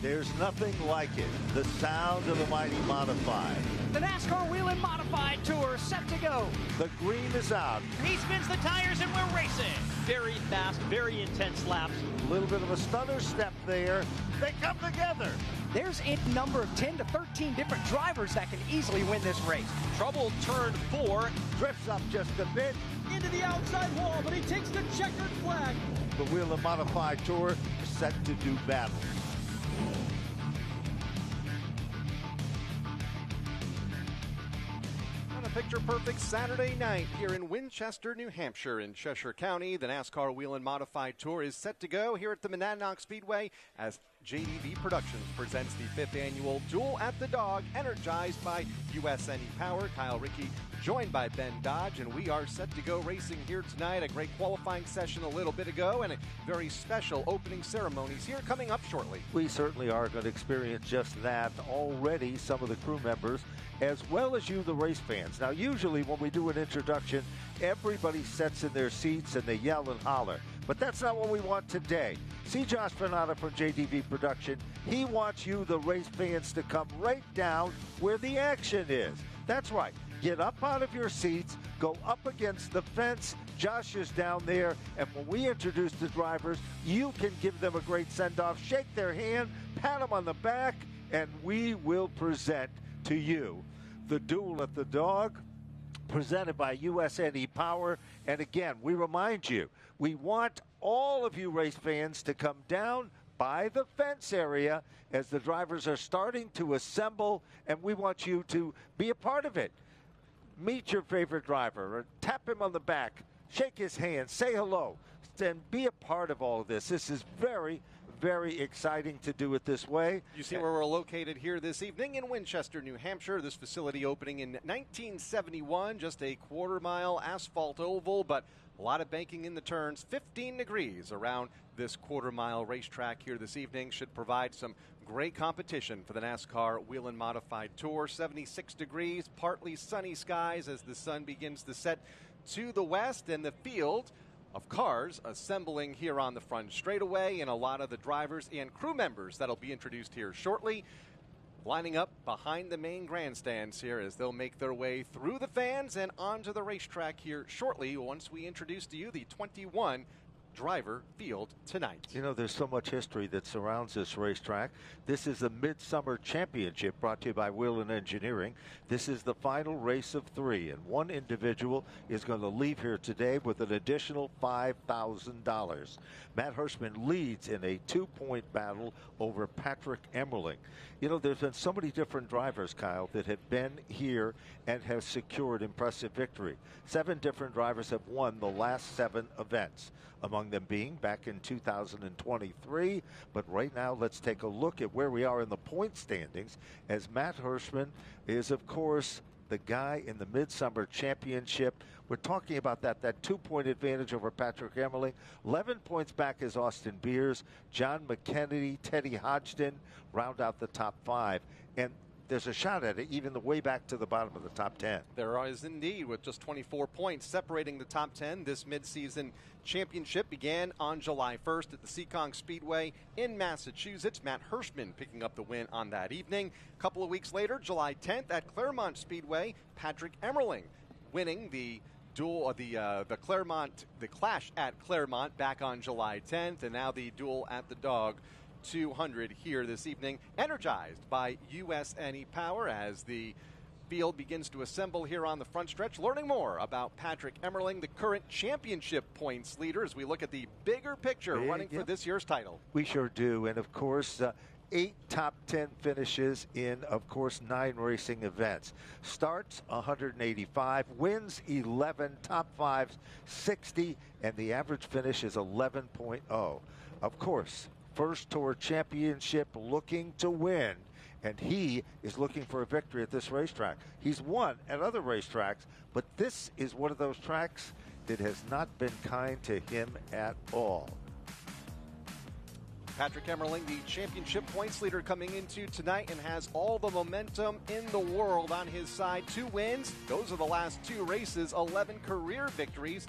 There's nothing like it. The sound of the mighty modified. The NASCAR Whelen Modified Tour set to go. The green is out. He spins the tires and we're racing. Very fast, very intense laps. A little bit of a stutter step there. They come together. There's a number of 10 to 13 different drivers that can easily win this race. Trouble turn 4. Drifts up just a bit. Into the outside wall, but he takes the checkered flag. The Whelen Modified Tour set to do battle. On a picture-perfect Saturday night here in Winchester, New Hampshire in Cheshire County, the NASCAR Whelen Modified Tour is set to go here at the Monadnock Speedway as JDV Productions presents the 5th annual Duel at the Dog, energized by USNE Power. Kyle Rickey joined by Ben Dodge, and we are set to go racing here tonight. A great qualifying session a little bit ago and a very special opening ceremonies here coming up shortly. We certainly are going to experience just that. Already some of the crew members, as well as you, the race fans. Now, usually when we do an introduction, everybody sits in their seats and they yell and holler. But that's not what we want today. See Josh Fernanda from JDV Production. He wants you, the race fans, to come right down where the action is. That's right. Get up out of your seats, go up against the fence. Josh is down there, and when we introduce the drivers, you can give them a great send-off, shake their hand, pat them on the back, and we will present to you the Duel at the Dog, presented by USNE Power. And again, we remind you, we want all of you race fans to come down by the fence area as the drivers are starting to assemble, and we want you to be a part of it. Meet your favorite driver, or tap him on the back, shake his hand, say hello, and be a part of all of this. This is very, very exciting to do it this way. You see where we're located here this evening in Winchester, New Hampshire. This facility opening in 1971, just a quarter-mile asphalt oval, but a lot of banking in the turns. 15 degrees around this quarter-mile racetrack here this evening should provide some great competition for the NASCAR Whelen Modified Tour. 76 degrees, partly sunny skies as the sun begins to set to the west, and the field of cars assembling here on the front straightaway, and a lot of the drivers and crew members that'll be introduced here shortly lining up behind the main grandstands here as they'll make their way through the fans and onto the racetrack here shortly once we introduce to you the 21 driver field tonight. You know, there's so much history that surrounds this racetrack. This is the Midsummer Championship brought to you by Whelen Engineering. This is the final race of 3, and one individual is going to leave here today with an additional $5,000. Matt Hirschman leads in a 2-point battle over Patrick Emmerling. You know, there's been so many different drivers, Kyle, that have been here and have secured impressive victory. 7 different drivers have won the last 7 events, among them being back in 2023. But right now, let's take a look at where we are in the point standings, as Matt Hirschman is, of course, the guy in the Midsummer Championship. We're talking about that 2-point advantage over Patrick Emmerling. 11 points back is Austin Beers. John McKennedy, Teddy Hodgson round out the top 5. And there's a shot at it even the way back to the bottom of the top 10. There is indeed, with just 24 points separating the top 10. This midseason championship began on July 1st at the Seekonk Speedway in Massachusetts. Matt Hirschman picking up the win on that evening. A couple of weeks later, July 10th at Claremont Speedway, Patrick Emmerling winning the Duel, the Clash at Claremont back on July 10th, and now the Duel at the Dog 200 here this evening, energized by USNE Power as the field begins to assemble here on the front stretch. Learning more about Patrick Emmerling, the current championship points leader, as we look at the bigger picture running for this year's title. We sure do, and of course 8 top 10 finishes in, of course, 9 racing events. Starts 185, wins 11, top 5s 60, and the average finish is 11.0. Of course, first Tour Championship, looking to win, and he is looking for a victory at this racetrack. He's won at other racetracks, but this is one of those tracks that has not been kind to him at all. Patrick Emmerling, the championship points leader, coming into tonight and has all the momentum in the world on his side. 2 wins. Those are the last 2 races, 11 career victories.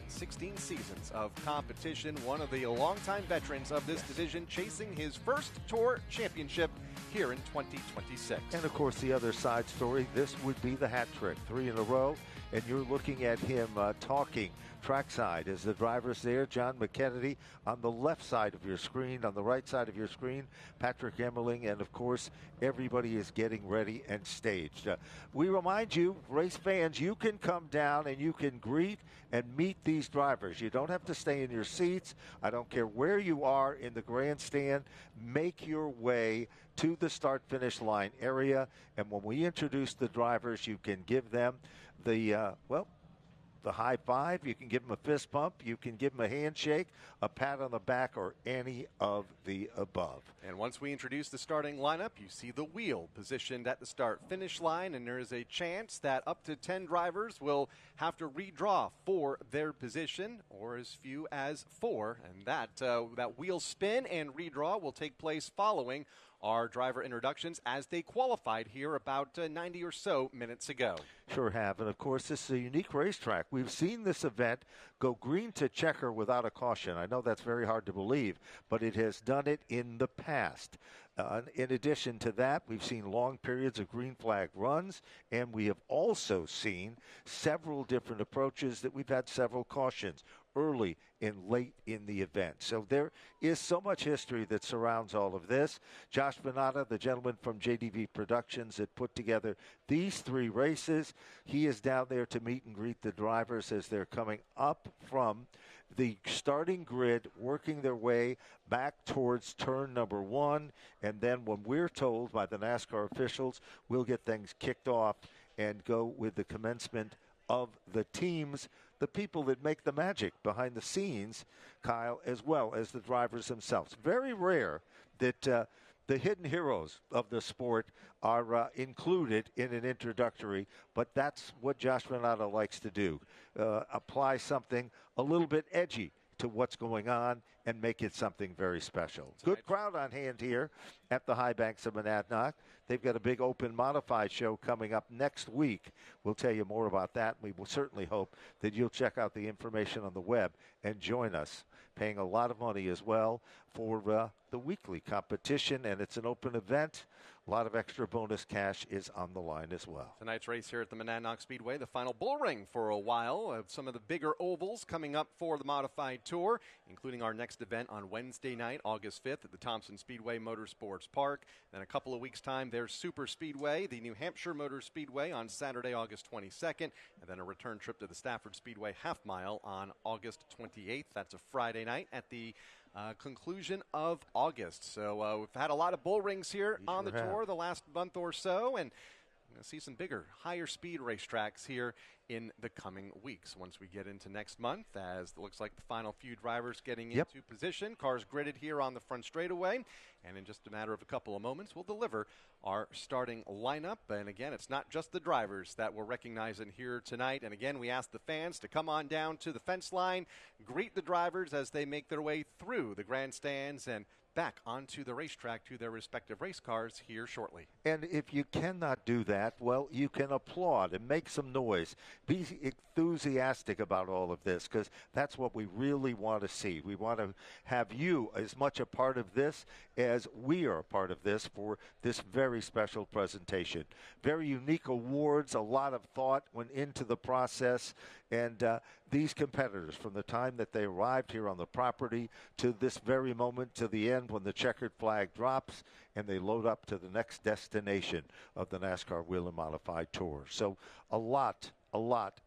16 seasons of competition, one of the longtime veterans of this division, chasing his first Tour championship here in 2026. And of course, the other side story, this would be the hat trick, 3 in a row, and you're looking at him talking trackside as the driver's there. John McKennedy on the left side of your screen, on the right side of your screen, Patrick Emmerling, and of course, everybody is getting ready and staged. We remind you, race fans, you can come down and you can greet and meet these drivers. You don't have to stay in your seats. I don't care where you are in the grandstand. Make your way to the start-finish line area, and when we introduce the drivers, you can give them the high five, you can give them a fist bump, you can give them a handshake, a pat on the back, or any of the above. And once we introduce the starting lineup, you see the wheel positioned at the start-finish line, and there is a chance that up to 10 drivers will have to redraw for their position, or as few as 4. And that wheel spin and redraw will take place following our driver introductions as they qualified here about 90 or so minutes ago. Sure have. And of course, this is a unique racetrack. We've seen this event go green to checker without a caution. I know that's very hard to believe, but it has done it in the past. In addition to that, we've seen long periods of green flag runs, and we have also seen several different approaches that we've had several cautions early and late in the event. So there is so much history that surrounds all of this. Josh Venata, the gentleman from JDV Productions that put together these 3 races, he is down there to meet and greet the drivers as they're coming up from the starting grid, working their way back towards turn number 1. And then when we're told by the NASCAR officials, we'll get things kicked off and go with the commencement of the teams, the people that make the magic behind the scenes, Kyle, as well as the drivers themselves. Very rare that the hidden heroes of the sport are included in an introductory, but that's what Josh Venata likes to do. Apply something a little bit edgy to what's going on and make it something very special. Good crowd on hand here at the High Banks of Monadnock. They've got a big open modified show coming up next week. We'll tell you more about that. We will certainly hope that you'll check out the information on the web and join us, paying a lot of money as well for the weekly competition, and it's an open event. A lot of extra bonus cash is on the line as well. Tonight's race here at the Monadnock Speedway, the final bull ring for a while of some of the bigger ovals coming up for the Modified Tour, including our next event on Wednesday night, August 5th at the Thompson Speedway Motorsports Park. Then a couple of weeks' time, there's Super Speedway, the New Hampshire Motor Speedway on Saturday, August 22nd, and then a return trip to the Stafford Speedway Half Mile on August 28th. That's a Friday night at the conclusion of August. So we've had a lot of bull rings here on the tour the last month or so, and we're going to see some bigger, higher speed racetracks here in the coming weeks once we get into next month, as it looks like the final few drivers getting into position. Cars gridded here on the front straightaway, and in just a matter of a couple of moments, we'll deliver our starting lineup. And again, it's not just the drivers that we're recognizing here tonight. And again, we ask the fans to come on down to the fence line, greet the drivers as they make their way through the grandstands and back onto the racetrack to their respective race cars here shortly. And if you cannot do that, well, you can applaud and make some noise. Be enthusiastic about all of this, because that's what we really want to see. We want to have you as much a part of this as we are a part of this for this very special presentation. Very unique awards, a lot of thought went into the process, and these competitors, from the time that they arrived here on the property to this very moment, to the end when the checkered flag drops and they load up to the next destination of the NASCAR Whelen Modified Tour. So a lot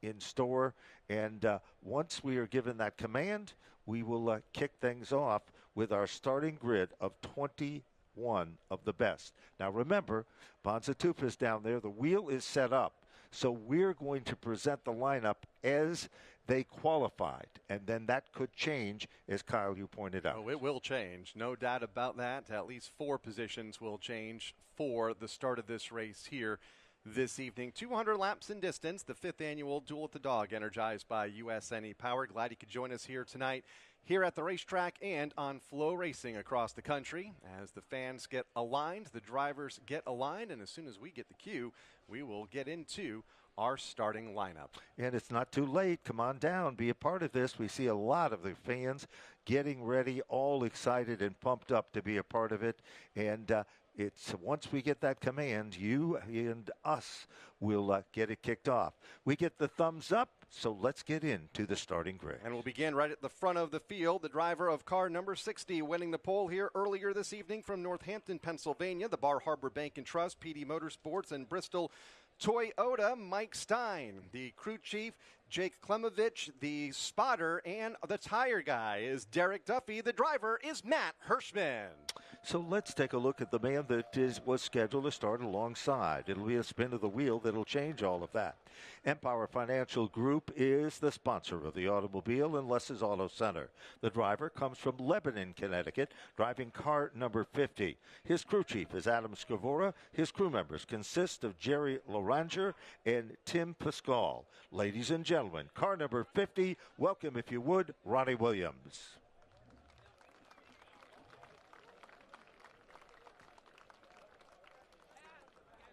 in store, and once we are given that command, we will kick things off with our starting grid of 21 of the best. Now remember, Bonza Tufa's down there. The wheel is set up, so we're going to present the lineup as they qualified, and then that could change, as Kyle, you pointed out. Oh, it will change. No doubt about that. At least 4 positions will change for the start of this race here this evening. 200 laps in distance, the 5th annual Duel at the Dog, energized by USNE Power. Glad you could join us here tonight, here at the racetrack and on Flow Racing across the country. As the fans get aligned, the drivers get aligned, and as soon as we get the cue, we will get into our starting lineup. And it's not too late. Come on down. Be a part of this. We see a lot of the fans getting ready, all excited and pumped up to be a part of it. And it's once we get that command, you and us will get it kicked off. We get the thumbs up, so let's get into the starting grid. And we'll begin right at the front of the field. The driver of car number 60 winning the pole here earlier this evening from Northampton, Pennsylvania. The Bar Harbor Bank and Trust, PD Motorsports, and Bristol Toyota, Mike Stein. The crew chief, Jake Klemovich. The spotter and the tire guy is Derek Duffy. The driver is Matt Hirschman. So let's take a look at the man that was scheduled to start alongside. It'll be a spin of the wheel that'll change all of that. Empower Financial Group is the sponsor of the automobile and Less's Auto Center. The driver comes from Lebanon, Connecticut, driving car number 50. His crew chief is Adam Scavora. His crew members consist of Jerry Loranger and Tim Pascal. Ladies and gentlemen, car number 50, welcome, if you would, Ronnie Williams.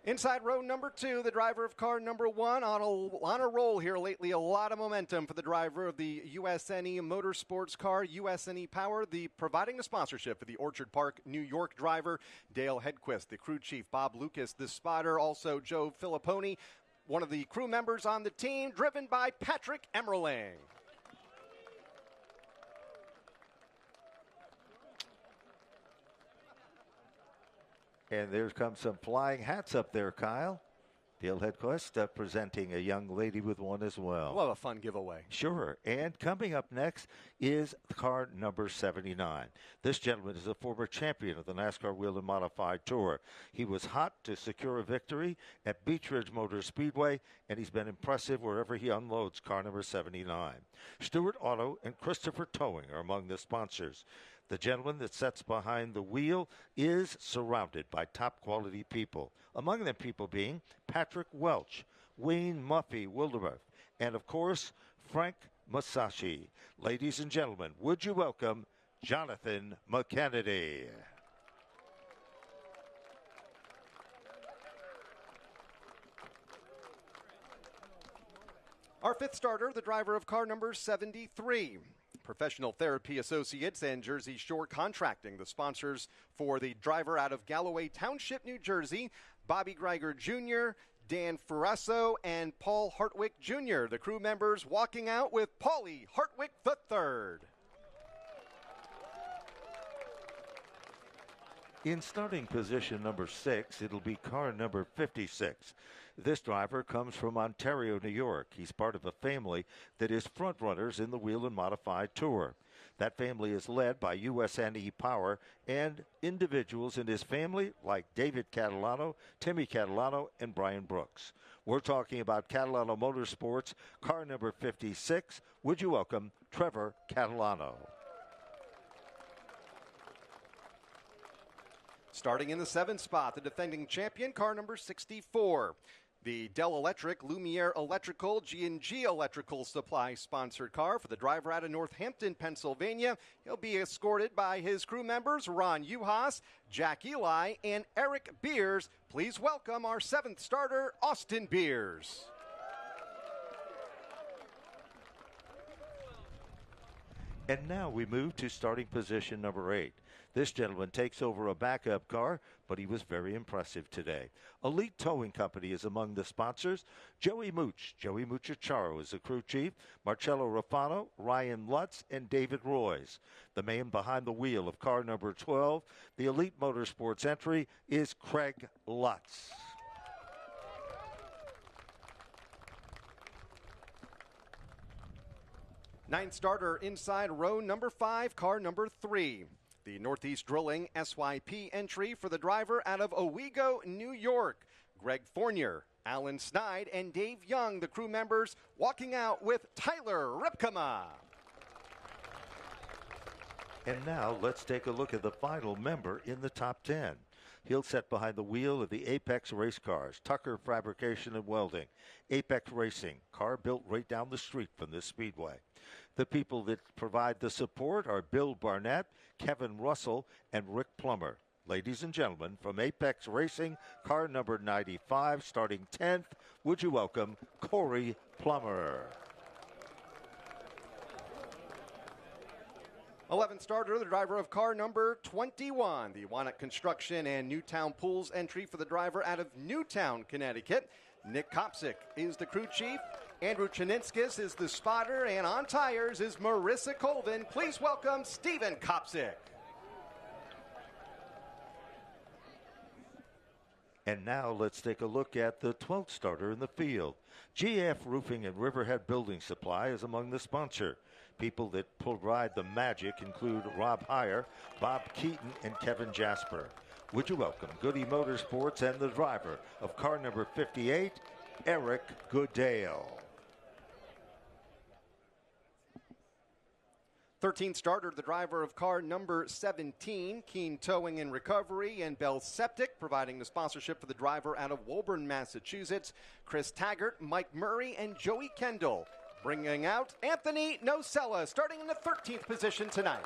Inside row number 2, the driver of car number 1 on a roll here lately. A lot of momentum for the driver of the USNE Motorsports car, USNE Power, providing the sponsorship for the Orchard Park, New York driver, Dale Hedquist, the crew chief, Bob Lucas, the spotter, also Joe Filipponi, one of the crew members on the team, driven by Patrick Emmerling. And there comes some flying hats up there, Kyle. Dale Hedquist presenting a young lady with one as well. What a fun giveaway. Sure. And coming up next is car number 79. This gentleman is a former champion of the NASCAR Whelen Modified Tour. He was hot to secure a victory at Beach Ridge Motor Speedway, and he's been impressive wherever he unloads car number 79. Stewart Auto and Christopher Towing are among the sponsors. The gentleman that sits behind the wheel is surrounded by top-quality people, among them people being Patrick Welch, Wayne Muffy Wildermuth, and, of course, Frank Masashi. Ladies and gentlemen, would you welcome Jonathan McKennedy. Our fifth starter, the driver of car number 73. Professional Therapy Associates and Jersey Shore Contracting, the sponsors for the driver out of Galloway Township, New Jersey, Bobby Greiger Jr., Dan Ferrasso, and Paul Hartwick Jr., the crew members walking out with Paulie Hartwick III. In starting position number 6, it'll be car number 56. This driver comes from Ontario, New York. He's part of a family that is frontrunners in the Whelen Modified Tour. That family is led by USNE Power and individuals in his family like David Catalano, Timmy Catalano, and Brian Brooks. We're talking about Catalano Motorsports, car number 56. Would you welcome Trevor Catalano? Starting in the 7th spot, the defending champion, car number 64. The Dell Electric Lumiere Electrical G&G Electrical Supply sponsored car for the driver out of Northampton, Pennsylvania. He'll be escorted by his crew members, Ron Uhas, Jack Eli, and Eric Beers. Please welcome our 7th starter, Austin Beers. And now we move to starting position number 8. This gentleman takes over a backup car, but he was very impressive today. Elite Towing Company is among the sponsors. Joey Muchacharo is the crew chief. Marcello Rafano, Ryan Lutz, and David Royce. The man behind the wheel of car number 12, the Elite Motorsports entry, is Craig Lutz. Ninth starter inside row number 5, car number 3. The Northeast Drilling SYP entry for the driver out of Owego, New York. Greg Fournier, Alan Snide, and Dave Young, the crew members, walking out with Tyler Ripkema. And now let's take a look at the final member in the top 10. He'll sit behind the wheel of the Apex race cars, Tucker Fabrication and Welding, Apex Racing, car built right down the street from this speedway. The people that provide the support are Bill Barnett, Kevin Russell, and Rick Plummer. Ladies and gentlemen, from Apex Racing, car number 95, starting 10th, would you welcome Corey Plummer. 11th starter, the driver of car number 21, the Monadnock Construction and Newtown Pools entry for the driver out of Newtown, Connecticut. Nick Kopsick is the crew chief. Andrew Chaninskis is the spotter, and on tires is Marissa Colvin. Please welcome Stephen Kopsick. And now let's take a look at the 12th starter in the field. GF Roofing and Riverhead Building Supply is among the sponsor. People that provide the magic include Rob Heyer, Bob Keaton, and Kevin Jasper. Would you welcome Goody Motorsports and the driver of car number 58, Eric Goodale. 13th starter, the driver of car number 17, Keen Towing and Recovery, and Bell Septic, providing the sponsorship for the driver out of Woburn, Massachusetts, Chris Taggart, Mike Murray, and Joey Kendall. Bringing out Anthony Nocella, starting in the 13th position tonight.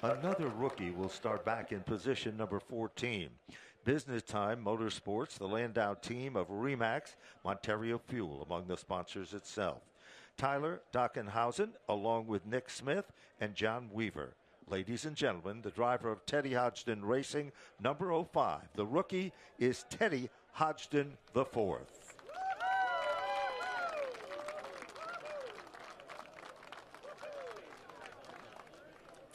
Another rookie will start back in position number 14. Business Time Motorsports, the Landau team of Remax, Ontario Fuel, among the sponsors itself. Tyler Dockenhausen, along with Nick Smith and John Weaver. Ladies and gentlemen, the driver of Teddy Hodgson Racing, number 05. The rookie is Teddy Hodgson IV.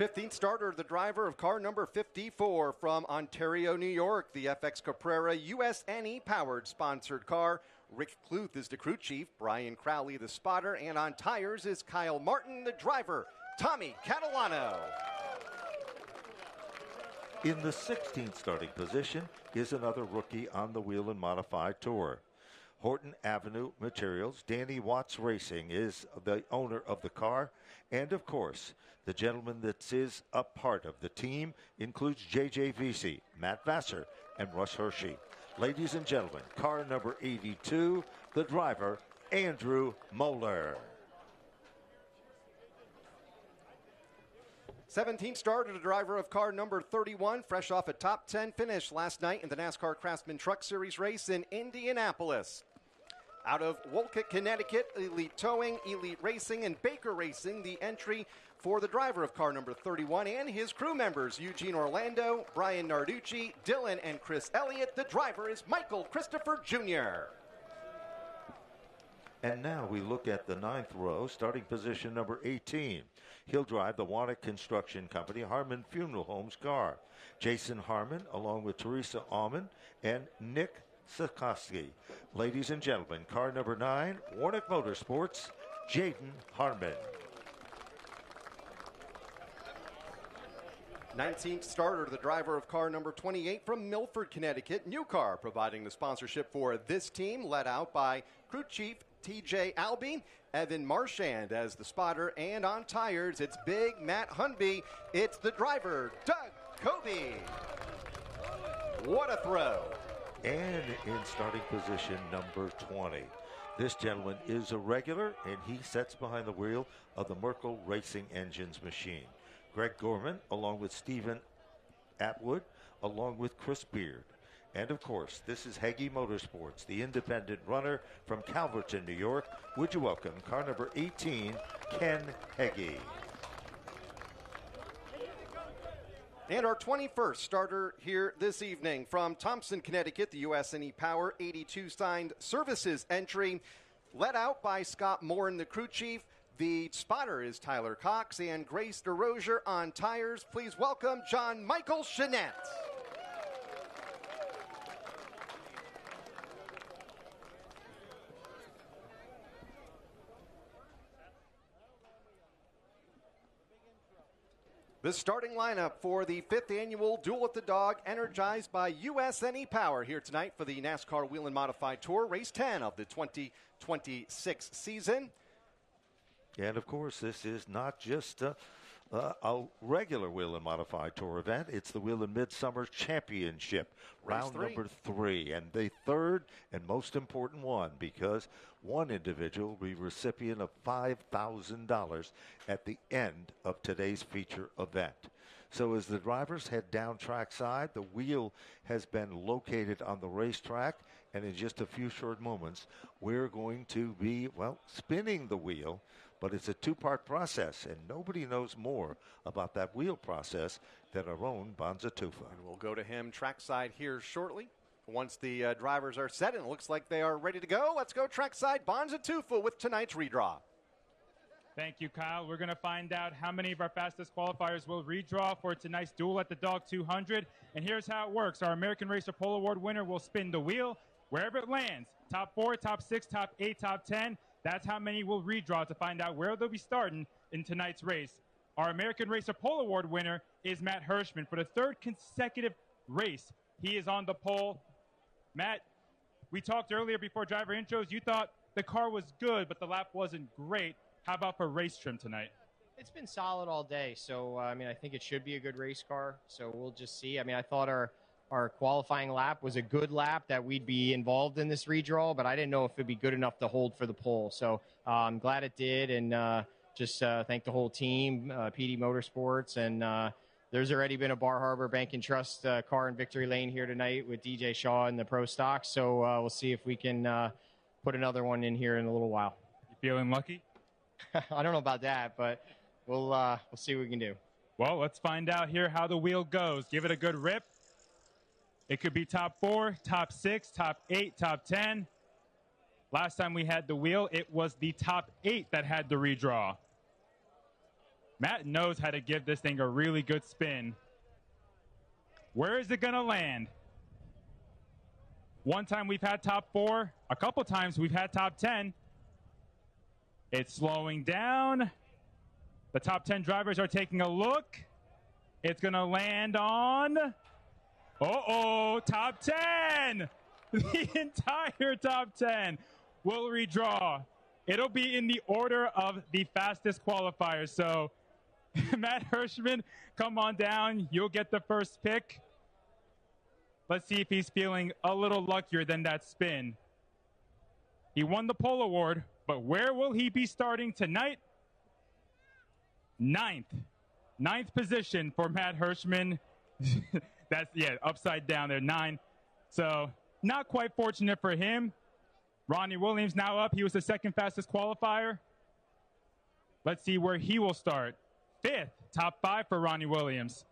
15th starter, the driver of car number 54 from Ontario, New York, the FX Caprera USNE powered sponsored car. Rick Kluth is the crew chief, Brian Crowley the spotter, and on tires is Kyle Martin, the driver, Tommy Catalano. In the 16th starting position is another rookie on the Whelen Modified Tour. Horton Avenue Materials, Danny Watts Racing is the owner of the car. And, of course, the gentleman that is a part of the team includes J.J. Vesey, Matt Vassar, and Russ Hershey. Ladies and gentlemen, car number 82, the driver, Andrew Moeller. 17th starter, the driver of car number 31, fresh off a top 10 finish last night in the NASCAR Craftsman Truck Series race in Indianapolis. Out of Wolcott, Connecticut, Elite Towing, Elite Racing, and Baker Racing, the entry for the driver of car number 31 and his crew members, Eugene Orlando, Brian Narducci, Dylan, and Chris Elliott. The driver is Michael Christopher Jr. And now we look at the 9th row, starting position number 18. He'll drive the Wannick Construction Company Harmon Funeral Homes car. Jason Harmon, along with Teresa Allman and Nick Sikoski. Ladies and gentlemen, car number 9, Warnick Motorsports, Jaden Harmon. 19th starter, the driver of car number 28 from Milford, Connecticut, New Car, providing the sponsorship for this team, led out by crew chief TJ Albee, Evan Marchand as the spotter, and on tires, it's Big Matt Hunby. It's the driver, Doug Kobe. What a throw. And in starting position number 20. This gentleman is a regular, and he sits behind the wheel of the Merkel Racing Engines machine. Greg Gorman, along with Stephen Atwood, along with Chris Beard. And, of course, this is Heggie Motorsports, the independent runner from Calverton, New York. Would you welcome car number 18, Ken Heggie. And our 21st starter here this evening from Thompson, Connecticut, the USNE Power 82 signed services entry, led out by Scott Moore and the crew chief. The spotter is Tyler Cox and Grace DeRozier on tires. Please welcome John Michael Chenette. The starting lineup for the 5th annual Duel with the Dog, energized by USNE Power, here tonight for the NASCAR Whelen Modified Tour, race 10 of the 2026 season. And, of course, this is not just a regular Whelen Modified Tour event. It's the Whelen Midsummer Championship, round number 3, and the third and most important one, because one individual will be recipient of $5,000 at the end of today's feature event. So as the drivers head down trackside, the wheel has been located on the racetrack, and in just a few short moments, we're going to be, well, spinning the wheel. But it's a two-part process, and nobody knows more about that wheel process than our own Bonzatufa. And we'll go to him trackside here shortly. Once the drivers are set and it looks like they are ready to go, let's go trackside Bonzatufa with tonight's redraw. Thank you, Kyle. We're going to find out how many of our fastest qualifiers will redraw for tonight's Duel at the Dog 200. And here's how it works. Our American Racer Pole Award winner will spin the wheel wherever it lands. Top 4, top 6, top 8, top 10. That's how many will redraw to find out where they'll be starting in tonight's race. Our American Racer Pole Award winner is Matt Hirschman for the third consecutive race. He is on the pole. Matt, we talked earlier before driver intros. You thought the car was good, but the lap wasn't great. How about for race trim tonight? It's been solid all day. So, I think it should be a good race car. So we'll just see. I thought our qualifying lap was a good lap that we'd be involved in this redraw, but I didn't know if it'd be good enough to hold for the pole. So I'm glad it did, and just thank the whole team, PD Motorsports, and there's already been a Bar Harbor Bank and Trust car in victory lane here tonight with DJ Shaw in the Pro Stock, so we'll see if we can put another one in here in a little while. You feeling lucky? I don't know about that, but we'll see what we can do. Well, let's find out here how the wheel goes. Give it a good rip. It could be top 4, top 6, top 8, top 10. Last time we had the wheel, it was the top 8 that had the redraw. Matt knows how to give this thing a really good spin. Where is it going to land? One time we've had top 4. A couple times we've had top 10. It's slowing down. The top 10 drivers are taking a look. It's going to land on... top 10! The entire top 10 will redraw. It'll be in the order of the fastest qualifiers. So, Matt Hirschman, come on down. You'll get the first pick. Let's see if he's feeling a little luckier than that spin. He won the pole award, but where will he be starting tonight? 9th. 9th position for Matt Hirschman. That's, upside down there, 9. So, not quite fortunate for him. Ronnie Williams now up. He was the second fastest qualifier. Let's see where he will start. 5th, top 5 for Ronnie Williams.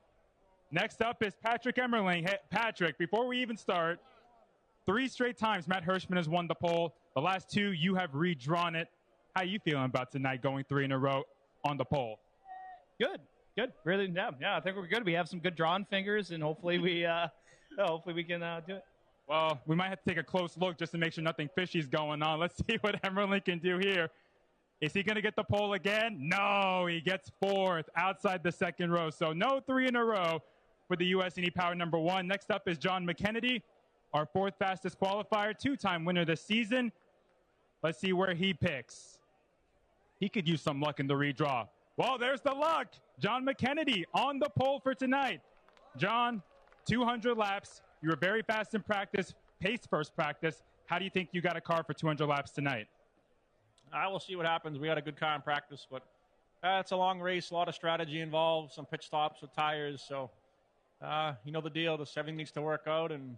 Next up is Patrick Emmerling. Hey, Patrick, before we even start, 3 straight times Matt Hirschman has won the pole. The last 2, you have redrawn it. How you feeling about tonight going 3 in a row on the pole? Good. Really, yeah. I think we're good. We have some good drawing fingers, and hopefully we can do it. Well, we might have to take a close look just to make sure nothing fishy is going on. Let's see what Emmerling can do here. Is he going to get the pole again? No, he gets 4th outside the second row. So no 3 in a row for the US&E Power number 1. Next up is John McKennedy, our 4th fastest qualifier, 2-time winner this season. Let's see where he picks. He could use some luck in the redraw. Well, there's the luck. John McKennedy on the pole for tonight. John, 200 laps. You were very fast in practice, pace first practice. How do you think you got a car for 200 laps tonight? I will see what happens. We got a good car in practice, but it's a long race, a lot of strategy involved, some pit stops with tires. So, you know the deal. Everything needs to work out and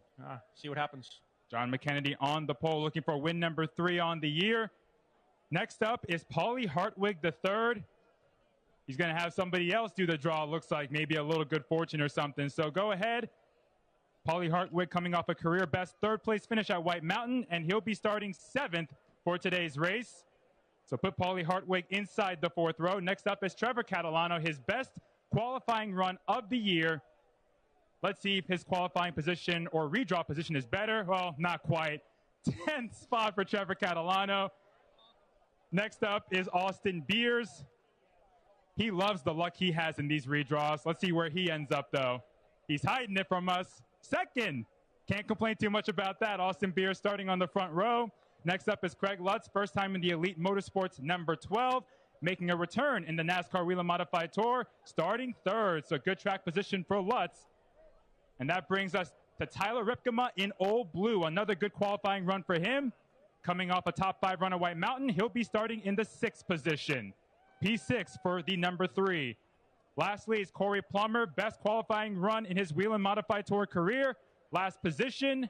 see what happens. John McKennedy on the pole, looking for win number 3 on the year. Next up is Paulie Hartwig III. He's going to have somebody else do the draw, looks like, maybe a little good fortune or something. So go ahead. Paulie Hartwig coming off a career best 3rd place finish at White Mountain, and he'll be starting 7th for today's race. So put Paulie Hartwig inside the 4th row. Next up is Trevor Catalano, his best qualifying run of the year. Let's see if his qualifying position or redraw position is better. Well, not quite. 10th spot for Trevor Catalano. Next up is Austin Beers. He loves the luck he has in these redraws. Let's see where he ends up, though. He's hiding it from us. 2nd. Can't complain too much about that. Austin Beers starting on the front row. Next up is Craig Lutz, first time in the Elite Motorsports number 12. making a return in the NASCAR Whelen Modified Tour, starting third. So good track position for Lutz. And that brings us to Tyler Ripkema in Old Blue. Another good qualifying run for him. Coming off a top 5 run at White Mountain, he'll be starting in the 6th position. P6 for the number 3. Lastly is Corey Plummer, best qualifying run in his Whelen Modified Tour career. Last position,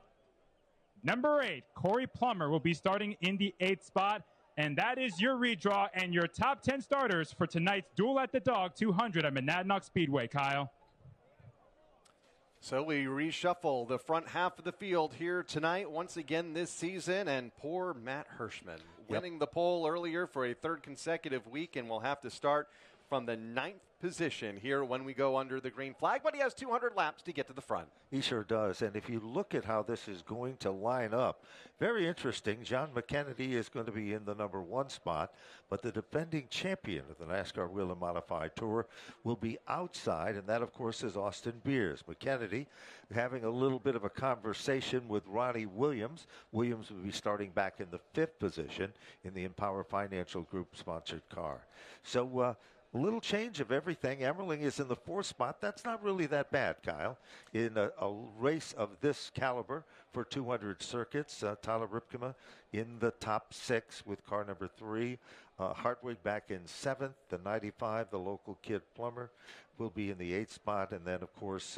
number 8, Corey Plummer will be starting in the 8th spot. And that is your redraw and your top 10 starters for tonight's Duel at the Dog 200 at Monadnock Speedway, Kyle. So we reshuffle the front half of the field here tonight once again this season, and poor Matt Hirschman winning the pole earlier for a 3rd consecutive week, and we'll have to start from the 9th position here when we go under the green flag, but he has 200 laps to get to the front. He sure does, and if you look at how this is going to line up, very interesting. John McKennedy is going to be in the number 1 spot, but the defending champion of the NASCAR Whelen Modified Tour will be outside, and that, of course, is Austin Beers. McKennedy having a little bit of a conversation with Ronnie Williams. Williams will be starting back in the 5th position in the Empower Financial Group sponsored car. So, a little change of everything. Emmerling is in the 4th spot. That's not really that bad, Kyle. In a race of this caliber for 200 circuits, Tyler Ripkema in the top 6 with car number 3. Hartwig back in 7th. The 95, the local kid Plummer, will be in the 8th spot. And then, of course,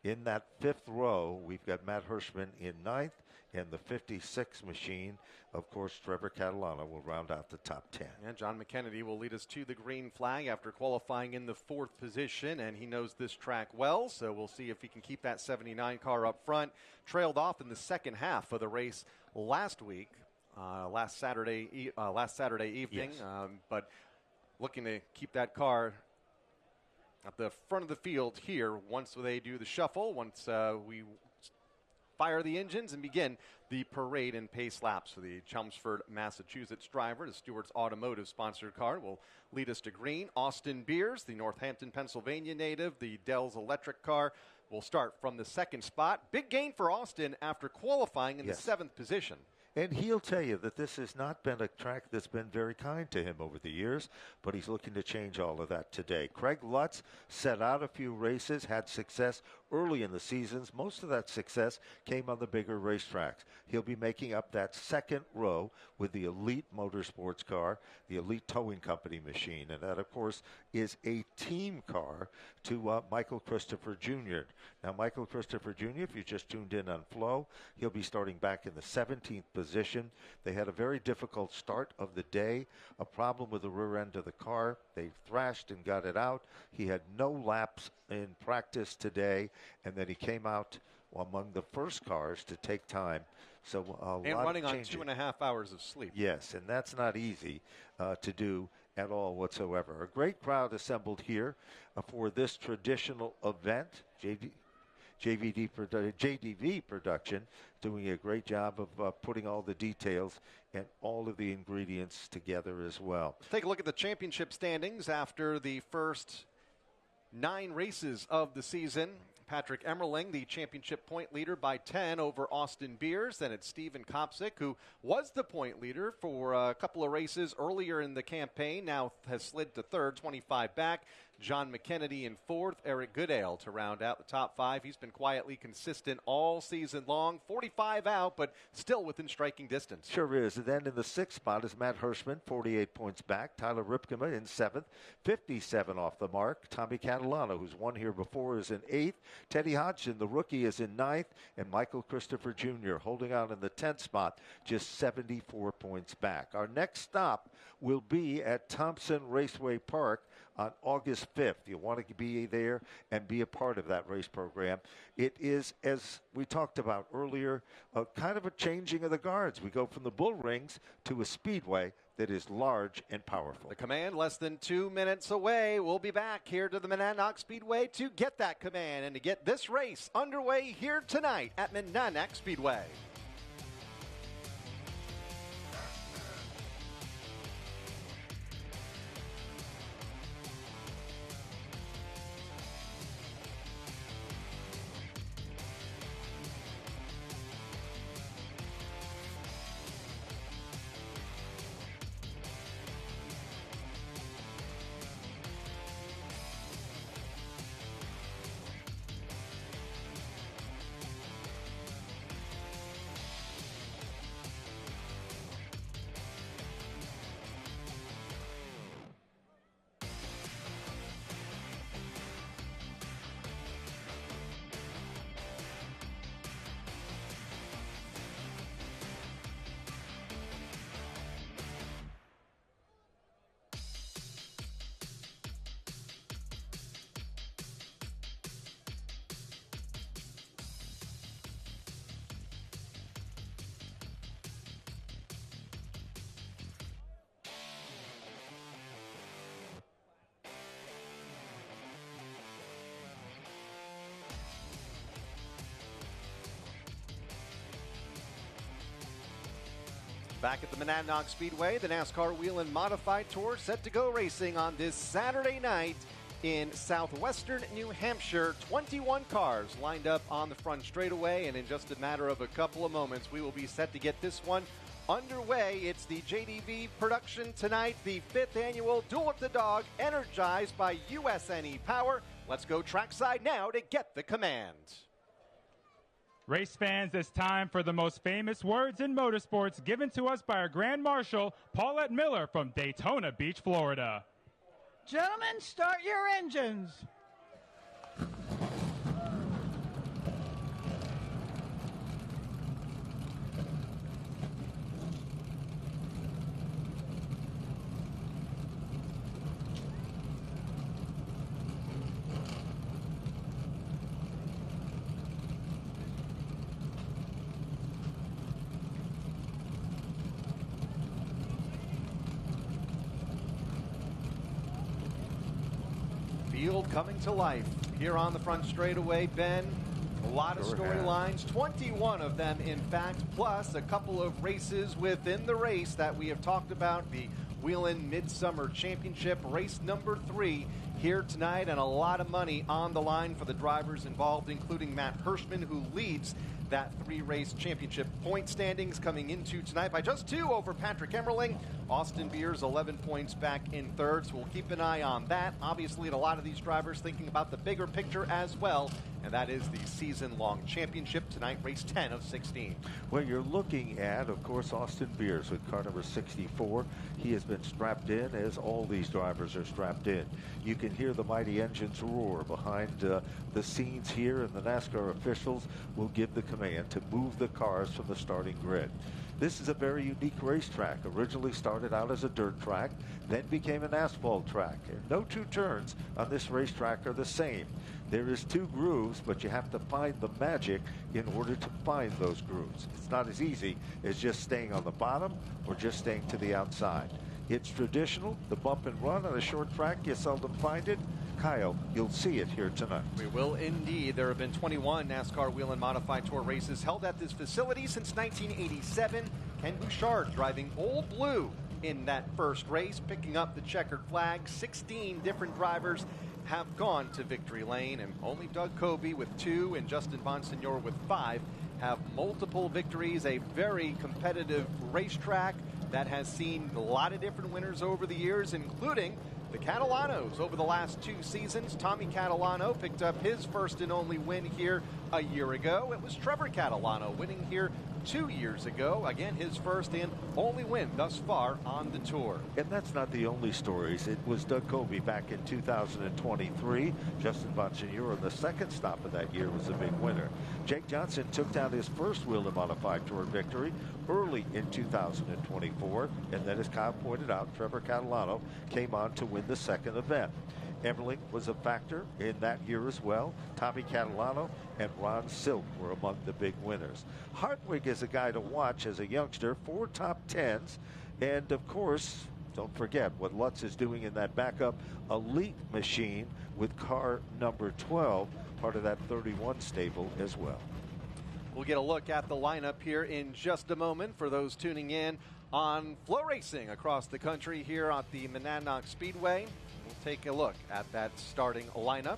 in that 5th row, we've got Matt Hirschman in 9th. And the 56 machine, of course, Trevor Catalano will round out the top 10. And John McKennedy will lead us to the green flag after qualifying in the 4th position, and he knows this track well, so we'll see if he can keep that 79 car up front. Trailed off in the second half of the race last week, last Saturday evening, Yes. But looking to keep that car at the front of the field here once they do the shuffle, once we fire the engines and begin the parade and pace laps for the Chelmsford, Massachusetts driver. The Stewart's Automotive sponsored car will lead us to green. Austin Beers, the Northampton, Pennsylvania native, the Dell's electric car, will start from the 2nd spot. Big gain for Austin after qualifying in the 7th position. And he'll tell you that this has not been a track that's been very kind to him over the years, but he's looking to change all of that today. Craig Lutz set out a few races, had success early in the seasons. Most of that success came on the bigger racetracks. He'll be making up that 2nd row with the Elite Motorsports car, the Elite Towing Company machine, and that, of course, is a team car to Michael Christopher Jr. Now, Michael Christopher Jr., if you just tuned in on Flow, he'll be starting back in the 17th position. They had a very difficult start of the day, a problem with the rear end of the car. They thrashed and got it out. He had no laps in practice today, and then he came out among the first cars to take time. So and lot running of on 2.5 hours of sleep. Yes, and that's not easy to do at all whatsoever. A great crowd assembled here for this traditional event. JDV production doing a great job of putting all the details and all of the ingredients together as well. Take a look at the championship standings after the first 9 races of the season. Patrick Emmerling, the championship point leader by 10 over Austin Beers. Then it's Steven Kopsick, who was the point leader for a couple of races earlier in the campaign, now has slid to 3rd, 25 back. John McKennedy in 4th, Eric Goodale to round out the top 5. He's been quietly consistent all season long, 45 out, but still within striking distance. Sure is. And then in the 6th spot is Matt Hirschman, 48 points back. Tyler Ripkema in 7th, 57 off the mark. Tommy Catalano, who's won here before, is in 8th. Teddy Hodgson, the rookie, is in 9th. And Michael Christopher Jr. holding out in the 10th spot, just 74 points back. Our next stop will be at Thompson Raceway Park on August 5th. You'll want to be there and be a part of that race program. It is, as we talked about earlier, kind of a changing of the guards. We go from the bull rings to a speedway that is large and powerful. The command less than 2 minutes away. We'll be back here to the Monadnock Speedway to get that command and to get this race underway here tonight at Monadnock Speedway. Back at the Monadnock Speedway, the NASCAR Whelen Modified Tour set to go racing on this Saturday night in southwestern New Hampshire. 21 cars lined up on the front straightaway, and in just a matter of a couple of moments, we will be set to get this one underway. It's the JDV production tonight, the 5th annual Duel with the Dog, energized by USNE Power. Let's go trackside now to get the command. Race fans, it's time for the most famous words in motorsports given to us by our Grand Marshal, Paulette Miller from Daytona Beach, Florida. Gentlemen, start your engines. Field coming to life here on the front straightaway. Ben, a lot of storylines, 21 of them in fact, plus a couple of races within the race that we have talked about. The Whelen Midsummer Championship, race number 3 here tonight, and a lot of money on the line for the drivers involved, including Matt Hirschman, who leads that 3-race championship point standings coming into tonight by just 2 over Patrick Emmerling. Austin Beers 11 points back in 3rd, so we'll keep an eye on that. Obviously, a lot of these drivers thinking about the bigger picture as well, and that is the season-long championship tonight, race 10 of 16. Well, you're looking at, of course, Austin Beers with car number 64. He has been strapped in, as all these drivers are strapped in. You can hear the mighty engines roar behind the scenes here, and the NASCAR officials will give the command to move the cars from the starting grid. This is a very unique racetrack. Originally started out as a dirt track, then became an asphalt track. And no 2 turns on this racetrack are the same. There is 2 grooves, but you have to find the magic in order to find those grooves. It's not as easy as just staying on the bottom or just staying to the outside. It's traditional, the bump and run on a short track. You seldom find it. Kyle, you'll see it here tonight. We will indeed. There have been 21 NASCAR Whelen Modified Tour races held at this facility since 1987. Ken Bouchard driving Old Blue in that first race, picking up the checkered flag. 16 different drivers have gone to victory lane, and only Doug Coby with 2 and Justin Bonsignor with 5 have multiple victories. A very competitive racetrack that has seen a lot of different winners over the years, including the Catalanos over the last 2 seasons. Tommy Catalano picked up his first and only win here a year ago. It was Trevor Catalano winning here 2 years ago. Again, his first and only win thus far on the tour. And that's not the only stories. It was Doug Coby back in 2023. Justin Bonsignor on the second stop of that year was a big winner. Jake Johnson took down his first Whelen Modified Tour victory early in 2024. And then, as Kyle pointed out, Trevor Catalano came on to win the second event. Emmerling was a factor in that year as well. Tommy Catalano and Ron Silk were among the big winners. Hartwig is a guy to watch as a youngster, 4 top 10s. And of course, don't forget what Lutz is doing in that backup elite machine with car number 12, part of that 31 stable as well. We'll get a look at the lineup here in just a moment for those tuning in on Flow Racing across the country here at the Monadnock Speedway. We'll take a look at that starting lineup.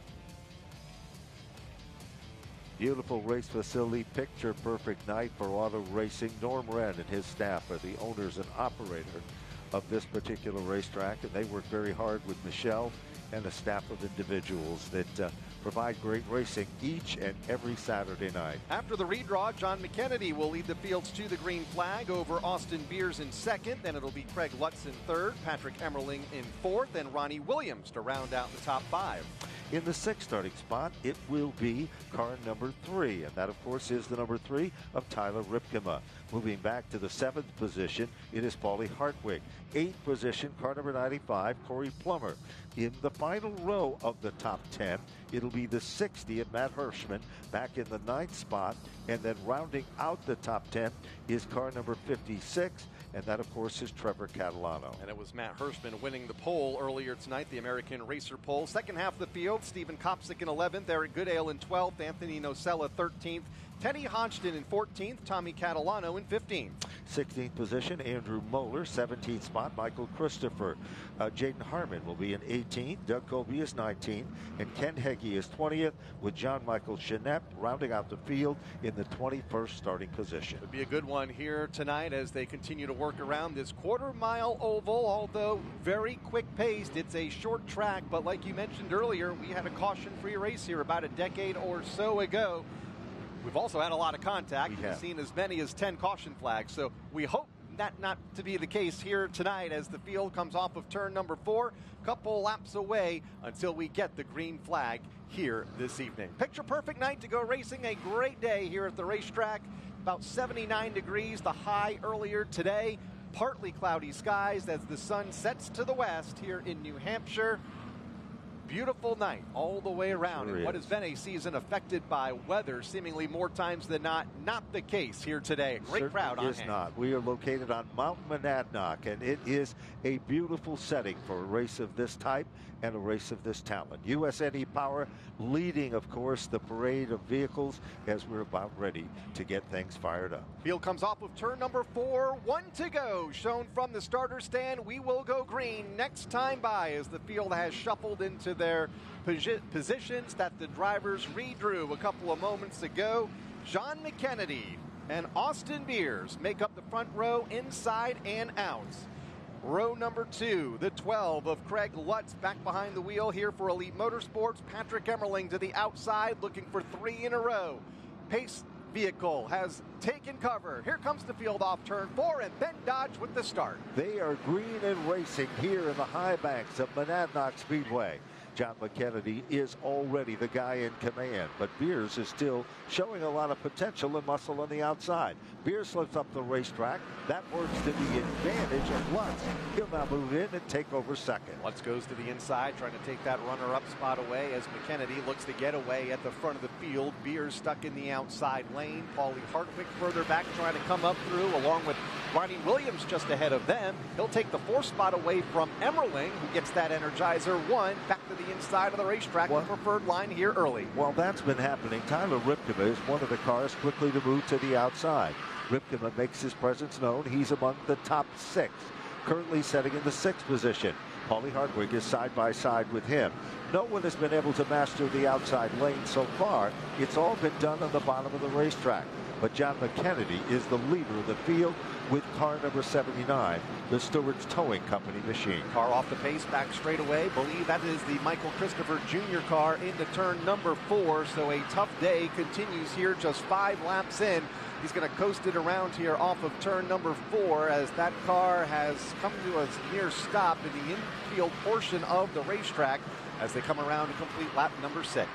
Beautiful race facility, picture perfect night for auto racing. Norm Wren and his staff are the owners and operator of this particular racetrack, and they work very hard with Michelle and a staff of individuals that provide great racing each and every Saturday night. After the redraw, John McKennedy will lead the fields to the green flag over Austin Beers in second. Then it'll be Craig Lutz in third, Patrick Emmerling in fourth, and Ronnie Williams to round out the top 5. In the 6th starting spot, it will be car number 3, and that, of course, is the number 3 of Tyler Ripkema. Moving back to the 7th position, it is Paulie Hartwig. 8th position, car number 95, Corey Plummer. In the final row of the top 10, it'll be the 60th, Matt Hirschman, back in the 9th spot, and then rounding out the top 10 is car number 56, and that, of course, is Trevor Catalano. And it was Matt Hirschman winning the pole earlier tonight, the American Racer pole. Second half of the field, Stephen Kopsick in 11th, Eric Goodale in 12th, Anthony Nocella 13th, Teddy Hodgson in 14th, Tommy Catalano in 15th. 16th position, Andrew Moeller. 17th spot, Michael Christopher. Jaden Harmon will be in 18th. Doug Colby is 19th. And Ken Heggie is 20th, with John Michael Chenette rounding out the field in the 21st starting position. It'll be a good one here tonight as they continue to work around this quarter-mile oval, although very quick-paced. It's a short track, but like you mentioned earlier, we had a caution-free race here about a decade or so ago. We've also had a lot of contact. We've seen as many as 10 caution flags, so we hope that not to be the case here tonight as the field comes off of turn number 4. Couple laps away until we get the green flag here this evening. Picture perfect night to go racing. A great day here at the racetrack. About 79 degrees, the high earlier today. Partly cloudy skies as the sun sets to the west here in New Hampshire. Beautiful night all the way around. Sure and what has been a season affected by weather seemingly more times than not the case here today. Great crowd on hand. Not. We are located on Mount Monadnock, and it is a beautiful setting for a race of this type and a race of this talent. USNE Power leading, of course, the parade of vehicles as we're about ready to get things fired up. Field comes off of turn number 4. 1 to go. Shown from the starter stand. We will go green next time by as the field has shuffled into their positions that the drivers redrew a couple of moments ago. John McKennedy and Austin Beers make up the front row inside and out. Row number 2, the 12 of Craig Lutz back behind the wheel here for Elite Motorsports. Patrick Emmerling to the outside looking for 3 in a row. Pace vehicle has taken cover. Here comes the field off turn 4 and Ben Dodge with the start. They are green and racing here in the high banks of Monadnock Speedway. John McKennedy is already the guy in command, but Beers is still showing a lot of potential and muscle on the outside. Beers slips up the racetrack. That works to the advantage of Lutz. He'll now move in and take over second. Lutz goes to the inside, trying to take that runner-up spot away as McKennedy looks to get away at the front of the field. Beers stuck in the outside lane. Paulie Hartwig further back trying to come up through, along with Ronnie Williams just ahead of them. He'll take the 4th spot away from Emmerling, who gets that Energizer 1 back to the inside of the racetrack, the preferred line here early. Well, that's been happening. Tyler Ripkema is one of the cars quickly to move to the outside. Ripkema makes his presence known. He's among the top 6, currently setting in the 6th position. Paulie Hartwig is side by side with him. No one has been able to master the outside lane so far. It's all been done on the bottom of the racetrack. But John McKennedy is the leader of the field with car number 79, the Stewart's Towing Company machine. Car off the pace, back straight away. Believe that is the Michael Christopher Jr. car into turn number 4. So a tough day continues here just 5 laps in. He's going to coast it around here off of turn number 4 as that car has come to a near stop in the infield portion of the racetrack as they come around to complete lap number 6.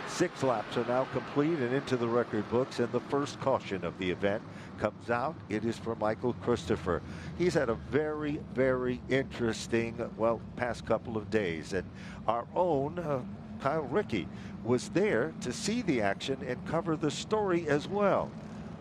6 laps are now complete and into the record books, and the first caution of the event comes out. It is for Michael Christopher. He's had a very, very interesting, past couple of days, and our own Kyle Rickey was there to see the action and cover the story as well.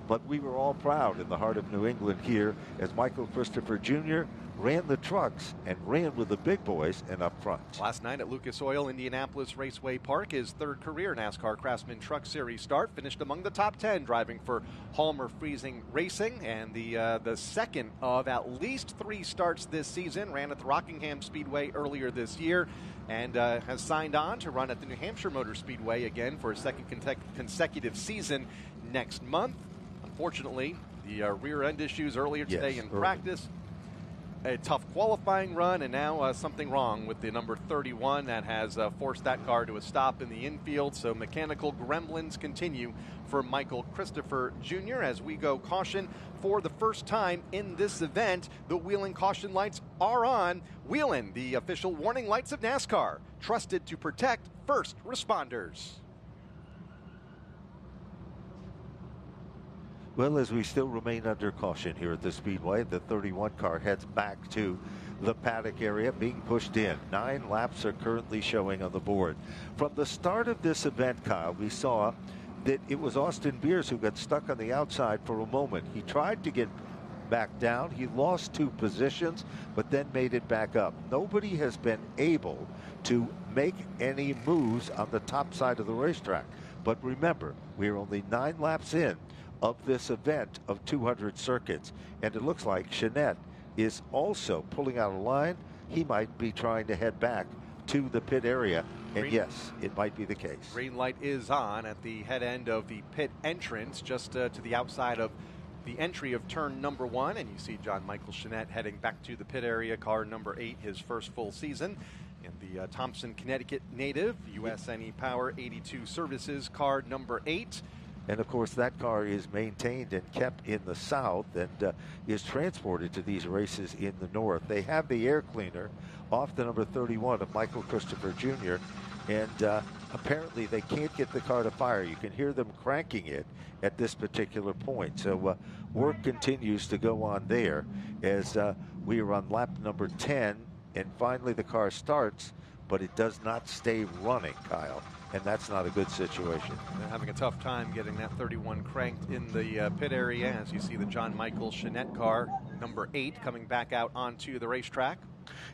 But we were all proud in the heart of New England here as Michael Christopher Jr. ran the trucks and ran with the big boys and up front. Last night at Lucas Oil Indianapolis Raceway Park, his 3rd career NASCAR Craftsman Truck Series start, finished among the top 10 driving for Halmer Freezing Racing, and the second of at least 3 starts this season. Ran at the Rockingham Speedway earlier this year and has signed on to run at the New Hampshire Motor Speedway again for a second consecutive season next month. Unfortunately, the rear end issues earlier today in practice. A tough qualifying run, and now something wrong with the number 31 that has forced that car to a stop in the infield. So mechanical gremlins continue for Michael Christopher Jr. as we go caution for the first time in this event. The Whelen caution lights are on. Whelen, the official warning lights of NASCAR, trusted to protect first responders. Well, as we still remain under caution here at the Speedway, the 31 car heads back to the paddock area, being pushed in. 9 laps are currently showing on the board. From the start of this event, Kyle, we saw that it was Austin Beers who got stuck on the outside for a moment. He tried to get back down. He lost 2 positions, but then made it back up. Nobody has been able to make any moves on the top side of the racetrack. But remember, we're only 9 laps in of this event of 200 circuits. And it looks like Jeanette is also pulling out a line. He might be trying to head back to the pit area. And yes, it might be the case. Green light is on at the head end of the pit entrance, just to the outside of the entry of turn number 1. And you see John Michael Jeanette heading back to the pit area, car number 8, his first full season. And the Thompson, Connecticut native, USNE Power 82 Services, car number 8. And of course, that car is maintained and kept in the south and is transported to these races in the north. They have the air cleaner off the number 31 of Michael Christopher Jr. And apparently they can't get the car to fire. You can hear them cranking it at this particular point. So work continues to go on there as we are on lap number 10. And finally the car starts, but it does not stay running, Kyle. And that's not a good situation. They're having a tough time getting that 31 cranked in the pit area, as you see the John Michael Jeanette car, number 8, coming back out onto the racetrack.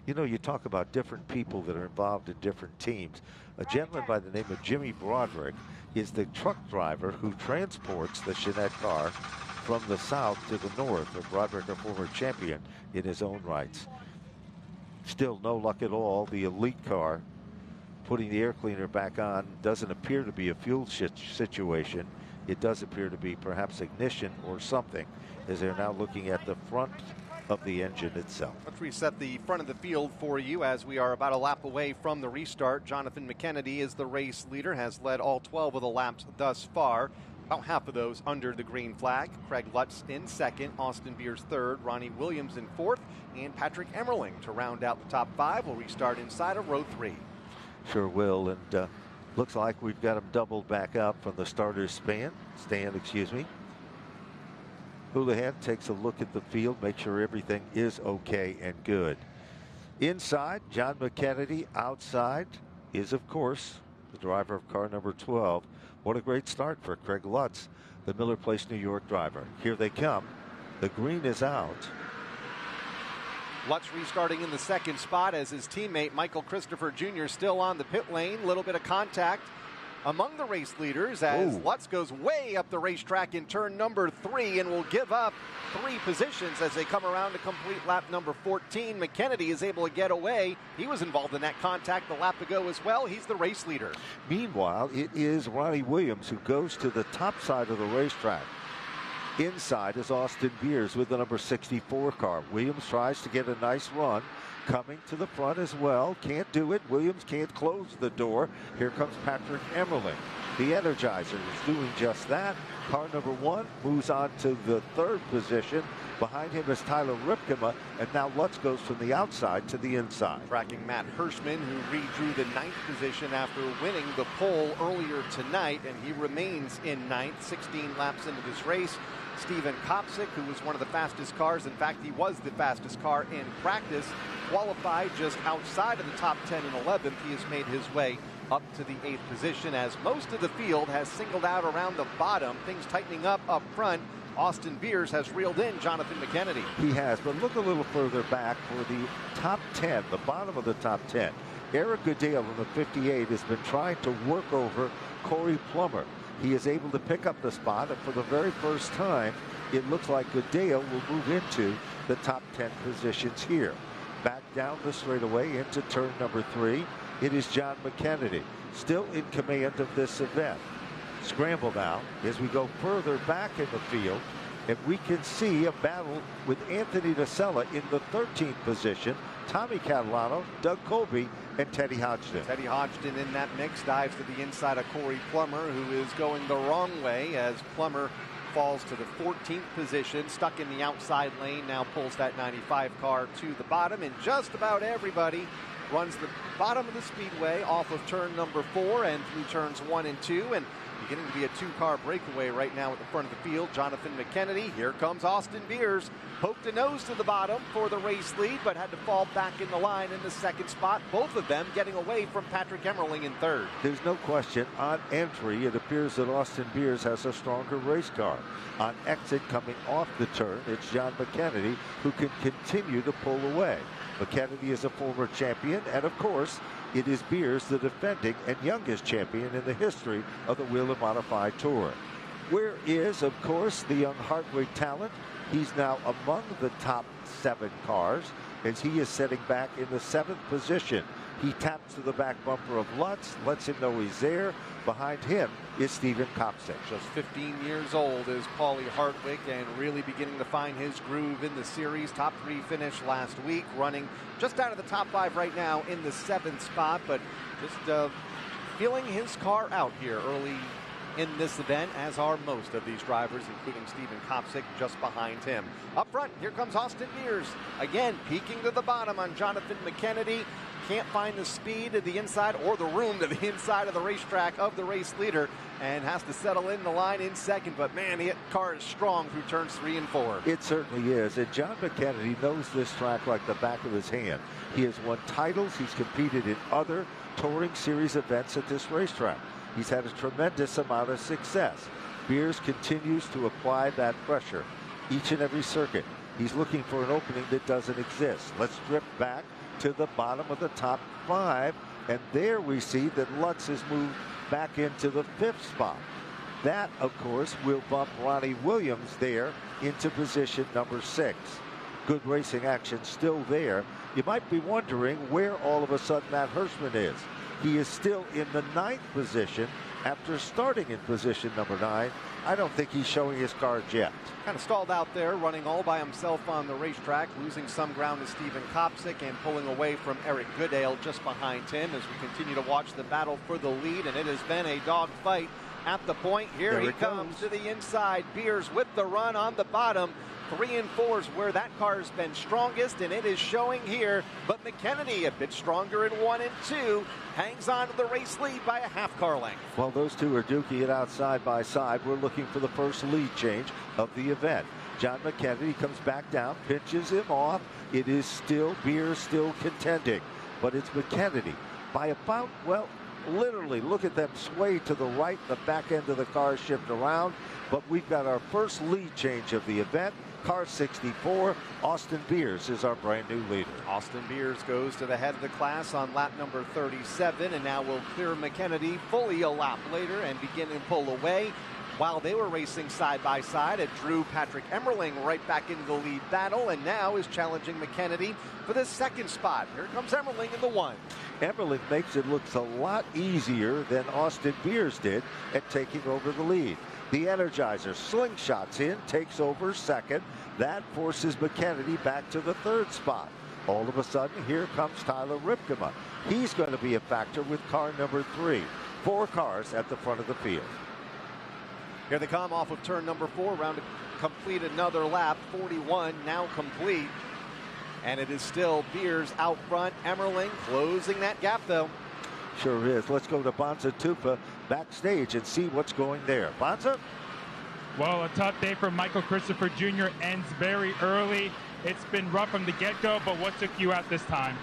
You know, you talk about different people that are involved in different teams. A gentleman by the name of Jimmy Broderick is the truck driver who transports the Jeanette car from the south to the north. Broderick, a former champion in his own rights. Still no luck at all. The elite car putting the air cleaner back on doesn't appear to be a fuel situation. It does appear to be perhaps ignition or something, as they're now looking at the front of the engine itself. Let's reset the front of the field for you as we are about a lap away from the restart. Jonathan McKennedy is the race leader, has led all 12 of the laps thus far. About half of those under the green flag. Craig Lutz in second, Austin Beers third, Ronnie Williams in fourth, and Patrick Emmerling to round out the top 5. We'll restart inside of row 3. Sure will, and looks like we've got them doubled back up from the starter's stand. Houlihan takes a look at the field, make sure everything is okay and good. Inside, John McKennedy. Outside is, of course, the driver of car number 12. What a great start for Craig Lutz, the Miller Place, New York driver. Here they come. The green is out. Lutz restarting in the second spot as his teammate Michael Christopher Jr. still on the pit lane. A little bit of contact among the race leaders as Lutz goes way up the racetrack in turn number 3 and will give up 3 positions as they come around to complete lap number 14. McKennedy is able to get away. He was involved in that contact the lap ago as well. He's the race leader. Meanwhile, it is Ronnie Williams who goes to the top side of the racetrack. Inside is Austin Beers with the number 64 car. Williams tries to get a nice run. Coming to the front as well. Can't do it. Williams can't close the door. Here comes Patrick Emmerling. The Energizer is doing just that. Car number 1 moves on to the 3rd position. Behind him is Tyler Ripkema, and now Lutz goes from the outside to the inside. Tracking Matt Hirschman, who redrew the 9th position after winning the pole earlier tonight, and he remains in 9th, 16 laps into this race. Steven Kopsick, who was one of the fastest cars, in fact, he was the fastest car in practice, qualified just outside of the top 10 and 11th. He has made his way up to the 8th position as most of the field has singled out around the bottom. Things tightening up front. Austin Beers has reeled in Jonathan McKennedy. He has, but look a little further back for the top 10, the bottom of the top 10. Eric Goodale in the 58 has been trying to work over Corey Plummer. He is able to pick up the spot, and for the very first time, it looks like Goodale will move into the top 10 positions here. Back down the straightaway into turn number 3. It is John McKennedy, still in command of this event. Scramble now as we go further back in the field, and we can see a battle with Anthony Nacella in the 13th position. Tommy Catalano, Doug Colby, and Teddy Hodgson. Teddy Hodgson in that mix dives to the inside of Corey Plummer, who is going the wrong way as Plummer falls to the 14th position, stuck in the outside lane, now pulls that 95 car to the bottom, and just about everybody runs the bottom of the speedway off of turn number 4 and through turns 1 and 2, and beginning to be a 2-car breakaway right now at the front of the field. Jonathan McKennedy, here comes Austin Beers, poked a nose to the bottom for the race lead, but had to fall back in the line in the 2nd spot. Both of them getting away from Patrick Emmerling in 3rd. There's no question, on entry, it appears that Austin Beers has a stronger race car. On exit, coming off the turn, it's John McKennedy who can continue to pull away. McKennedy is a former champion, and of course, It is Beers, the defending and youngest champion in the history of the Whelen Modified Tour. Where is, of course, the young Hartwig talent? He's now among the top 7 cars as he is sitting back in the 7th position. He taps to the back bumper of Lutz, lets him know he's there. Behind him is Stephen Kopsik. Just 15 years old is Paulie Hartwig and really beginning to find his groove in the series. Top 3 finish last week, running just out of the top 5 right now in the 7th spot, but just feeling his car out here early in this event, as are most of these drivers, including Stephen Kopsik just behind him. Up front, here comes Austin Beers, again peeking to the bottom on Jonathan McKennedy. Can't find the speed of the inside or the room to the inside of the racetrack of the race leader and has to settle in the line in second. But man, the car is strong through turns 3 and 4. It certainly is. And John McKennedy knows this track like the back of his hand. He has won titles. He's competed in other touring series events at this racetrack. He's had a tremendous amount of success. Beers continues to apply that pressure each and every circuit. He's looking for an opening that doesn't exist. Let's strip back to the bottom of the top 5, and there we see that Lutz has moved back into the 5th spot. That, of course, will bump Ronnie Williams there into position number 6. Good racing action still there. You might be wondering where all of a sudden Matt Hirschman is. He is still in the 9th position after starting in position number 9. I don't think he's showing his cards yet. Kind of stalled out there, running all by himself on the racetrack, losing some ground to Stephen Kopsik and pulling away from Eric Goodale just behind him as we continue to watch the battle for the lead, and it has been a dogfight at the point. Here he comes to the inside. Beers with the run on the bottom. 3 and 4 is where that car has been strongest, and it is showing here. But McKennedy, a bit stronger in 1 and 2, hangs on to the race lead by a half car length. While those two are duking it out side by side, we're looking for the first lead change of the event. John McKennedy comes back down, pinches him off. It is still Beers still contending, but it's McKennedy by about, well, literally, look at them sway to the right. The back end of the car shift around, but we've got our first lead change of the event. Car 64, Austin Beers is our brand new leader. Austin Beers goes to the head of the class on lap number 37, and now will clear McKennedy fully a lap later and begin and pull away. While they were racing side by side, it drew Patrick Emmerling right back into the lead battle, and now is challenging McKennedy for the 2nd spot. Here comes Emmerling in the 1. Emmerling makes it look a lot easier than Austin Beers did at taking over the lead. The Energizer slingshots in, takes over 2nd. That forces McKennedy back to the 3rd spot. All of a sudden, here comes Tyler Ripkema. He's going to be a factor with car number 3. 4 cars at the front of the field. Here they come off of turn number 4, round to complete another lap. 41 now complete. And it is still Beers out front. Emmerling closing that gap, though. Sure is. Let's go to Bonza Tupa backstage and see what's going there. Bonza? Well, a tough day for Michael Christopher Jr. ends very early. It's been rough from the get-go, but what took you out this time?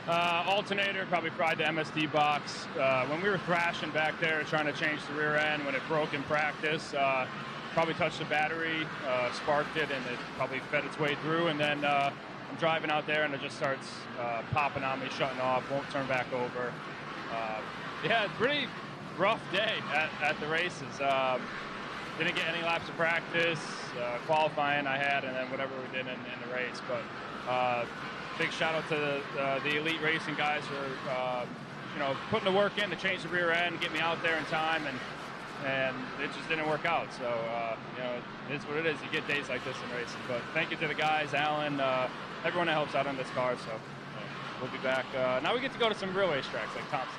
Alternator probably fried the MSD box. When we were thrashing back there trying to change the rear end, when it broke in practice, probably touched the battery, sparked it, and it probably fed its way through. And then I'm driving out there, and it just starts popping on me, shutting off, won't turn back over. Yeah, pretty rough day at the races. Didn't get any laps of practice, qualifying I had, and then whatever we did in the race. But big shout out to the elite racing guys for putting the work in to change the rear end, get me out there in time, and it just didn't work out. So it's what it is. You get days like this in racing. But thank you to the guys, Alan, everyone that helps out on this car. So we'll be back. Now we get to go to some real racetracks like Thompson.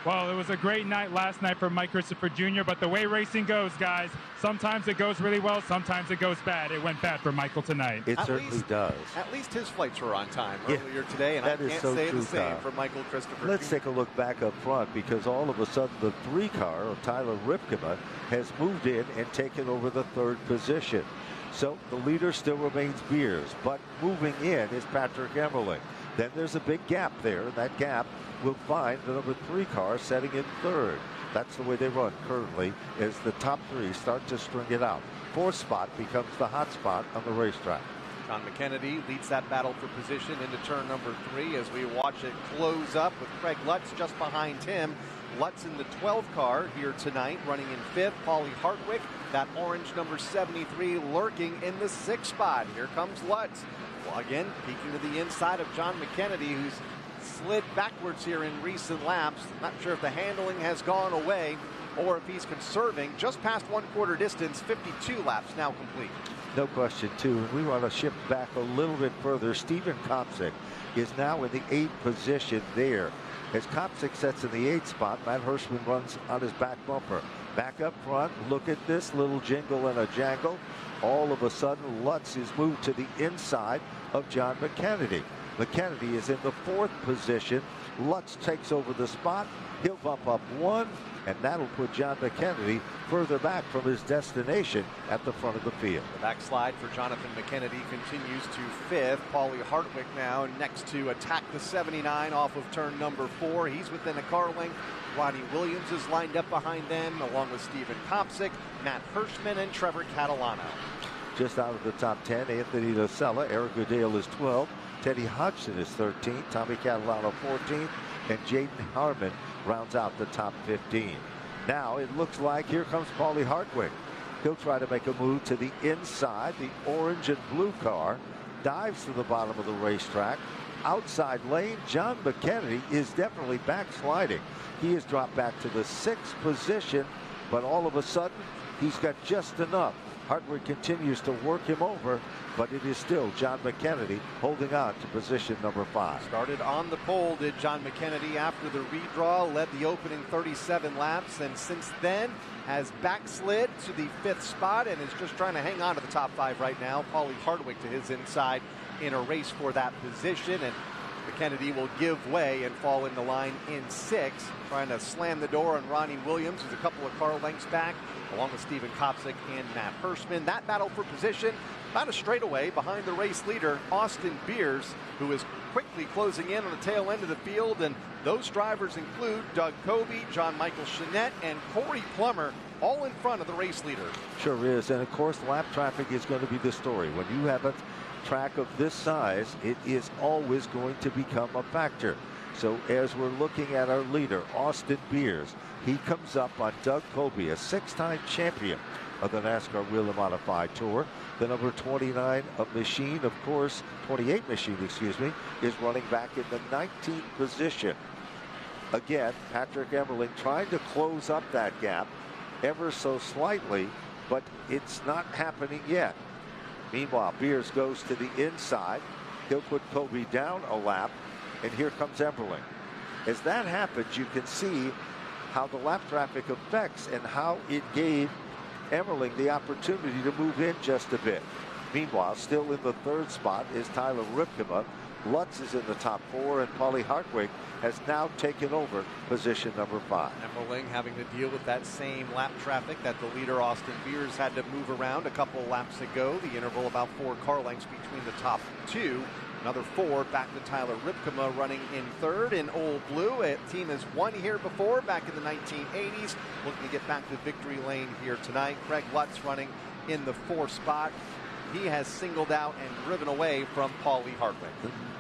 Well, it was a great night last night for Mike Christopher Jr., but the way racing goes, guys, sometimes it goes really well, sometimes it goes bad. It went bad for Michael tonight. It certainly does. At least his flights were on time earlier today, and I can't say the same for Michael Christopher Jr. Let's take a look back up front, because all of a sudden the 3 car of Tyler Ripkema has moved in and taken over the 3rd position. So the leader still remains Beers, but moving in is Patrick Emmerling. Then there's a big gap there. That gap will find the number 3 car setting in 3rd. That's the way they run currently, as the top 3 start to string it out. 4th spot becomes the hot spot on the racetrack. John McKennedy leads that battle for position into turn number 3 as we watch it close up with Craig Lutz just behind him. Lutz in the 12 car here tonight, running in 5th. Paulie Hartwig, that orange number 73, lurking in the 6th spot. Here comes Lutz. Well, again, peeking to the inside of John McKennedy, who's slid backwards here in recent laps. Not sure if the handling has gone away or if he's conserving. Just past 1/4 distance, 52 laps now complete. No question, too. And we want to shift back a little bit further. Steven Kopsik is now in the 8th position there. As Kopsik sets in the 8th spot, Matt Hirschman runs on his back bumper. Back up front, look at this little jingle and a jangle. All of a sudden, Lutz is moved to the inside of John McKennedy. McKennedy is in the 4th position. Lutz takes over the spot. He'll bump up 1, and that'll put John McKennedy further back from his destination at the front of the field. The backslide for Jonathan McKennedy continues to 5th. Paulie Hartwig now next to attack the 79 off of turn number 4. He's within a car length. Ronnie Williams is lined up behind them, along with Steven Kopsik, Matt Hirschman, and Trevor Catalano. Just out of the top 10, Anthony Nocella, Eric Goodale is 12, Teddy Hodgson is 13, Tommy Catalano 14, and Jaden Harmon rounds out the top 15. Now it looks like here comes Paulie Hartwig. He'll try to make a move to the inside. The orange and blue car dives to the bottom of the racetrack. Outside lane, John McKennedy is definitely backsliding. He has dropped back to the 6th position, but all of a sudden, he's got just enough. Hartwig continues to work him over, but it is still John McKennedy holding on to position number 5. Started on the pole, did John McKennedy after the redraw, led the opening 37 laps, and since then has backslid to the 5th spot and is just trying to hang on to the top 5 right now. Paulie Hartwig to his inside in a race for that position, and McKennedy will give way and fall into line in 6th, trying to slam the door on Ronnie Williams, who's a couple of car lengths back, along with Steven Kopsik and Matt Hirschman. That battle for position, about a straightaway behind the race leader, Austin Beers, who is quickly closing in on the tail end of the field, and those drivers include Doug Coby, John Michael Chenette, and Corey Plummer, all in front of the race leader. Sure is, and of course lap traffic is going to be the story. When you have a track of this size, it is always going to become a factor. So as we're looking at our leader, Austin Beers, he comes up on Doug Coby, a 6-time champion of the NASCAR Whelen Modified Tour. The number 29 of Machine, of course, 28 Machine, excuse me, is running back in the 19th position. Again, Patrick Emerling trying to close up that gap ever so slightly, but it's not happening yet. Meanwhile, Beers goes to the inside. He'll put Coby down a lap, and here comes Emerling. As that happens, you can see how the lap traffic affects and how it gave Emerling the opportunity to move in just a bit. Meanwhile, still in the 3rd spot is Tyler Ripkema. Lutz is in the top 4, and Paulie Hartwig has now taken over position number 5. Emerling having to deal with that same lap traffic that the leader Austin Beers had to move around a couple laps ago. The interval about 4 car lengths between the top 2. Another 4 back to Tyler Ripkema running in 3rd in Old Blue. A team has won here before back in the 1980s. Looking to get back to victory lane here tonight. Craig Lutz running in the 4th spot. He has singled out and driven away from Paulie Hartwig.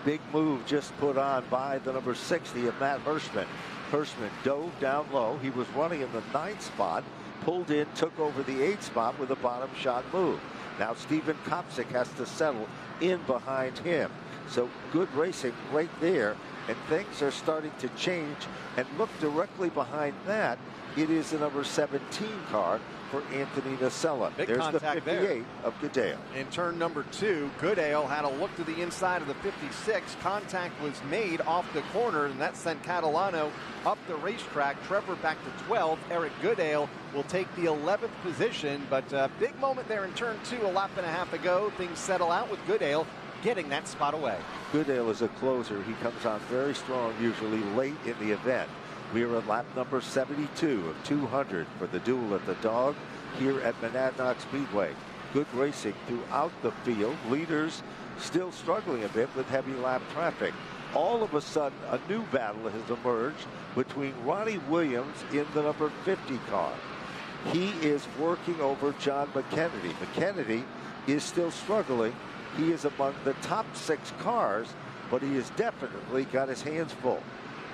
Big move just put on by the number 60 of Matt Hirschman. Hirschman dove down low. He was running in the 9th spot, pulled in, took over the 8th spot with a bottom shot move. Now Steven Kopsik has to settle in behind him. So good racing right there, and things are starting to change. And look directly behind that, it is the number 17 car for Anthony Nocella. Big There's the 58 there of Goodale. In turn number 2, Goodale had a look to the inside of the 56. Contact was made off the corner, and that sent Catalano up the racetrack. Trevor back to 12. Eric Goodale will take the 11th position, but big moment there in turn 2 a lap and a half ago. Things settle out with Goodale getting that spot away. Goodale is a closer. He comes on very strong, usually late in the event. We are at lap number 72 of 200 for the Duel at the Dog here at Monadnock Speedway. Good racing throughout the field. Leaders still struggling a bit with heavy lap traffic. All of a sudden, a new battle has emerged between Ronnie Williams in the number 50 car. He is working over John McKennedy. McKennedy is still struggling he is among the top 6 cars, but he has definitely got his hands full.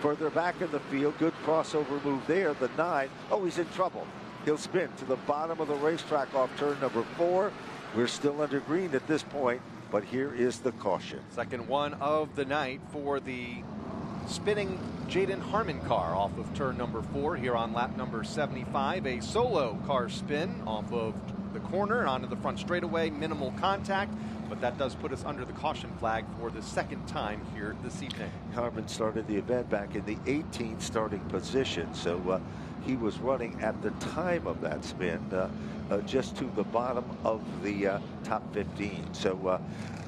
Further back in the field, good crossover move there. The 9, oh, he's in trouble. He'll spin to the bottom of the racetrack off turn number 4. We're still under green at this point, but here is the caution. Second one of the night for the spinning Jaden Harmon car off of turn number 4 here on lap number 75. A solo car spin off of the corner and onto the front straightaway, minimal contact, but that does put us under the caution flag for the second time here this evening. Harmon started the event back in the 18th starting position, so he was running at the time of that spin just to the bottom of the top 15. So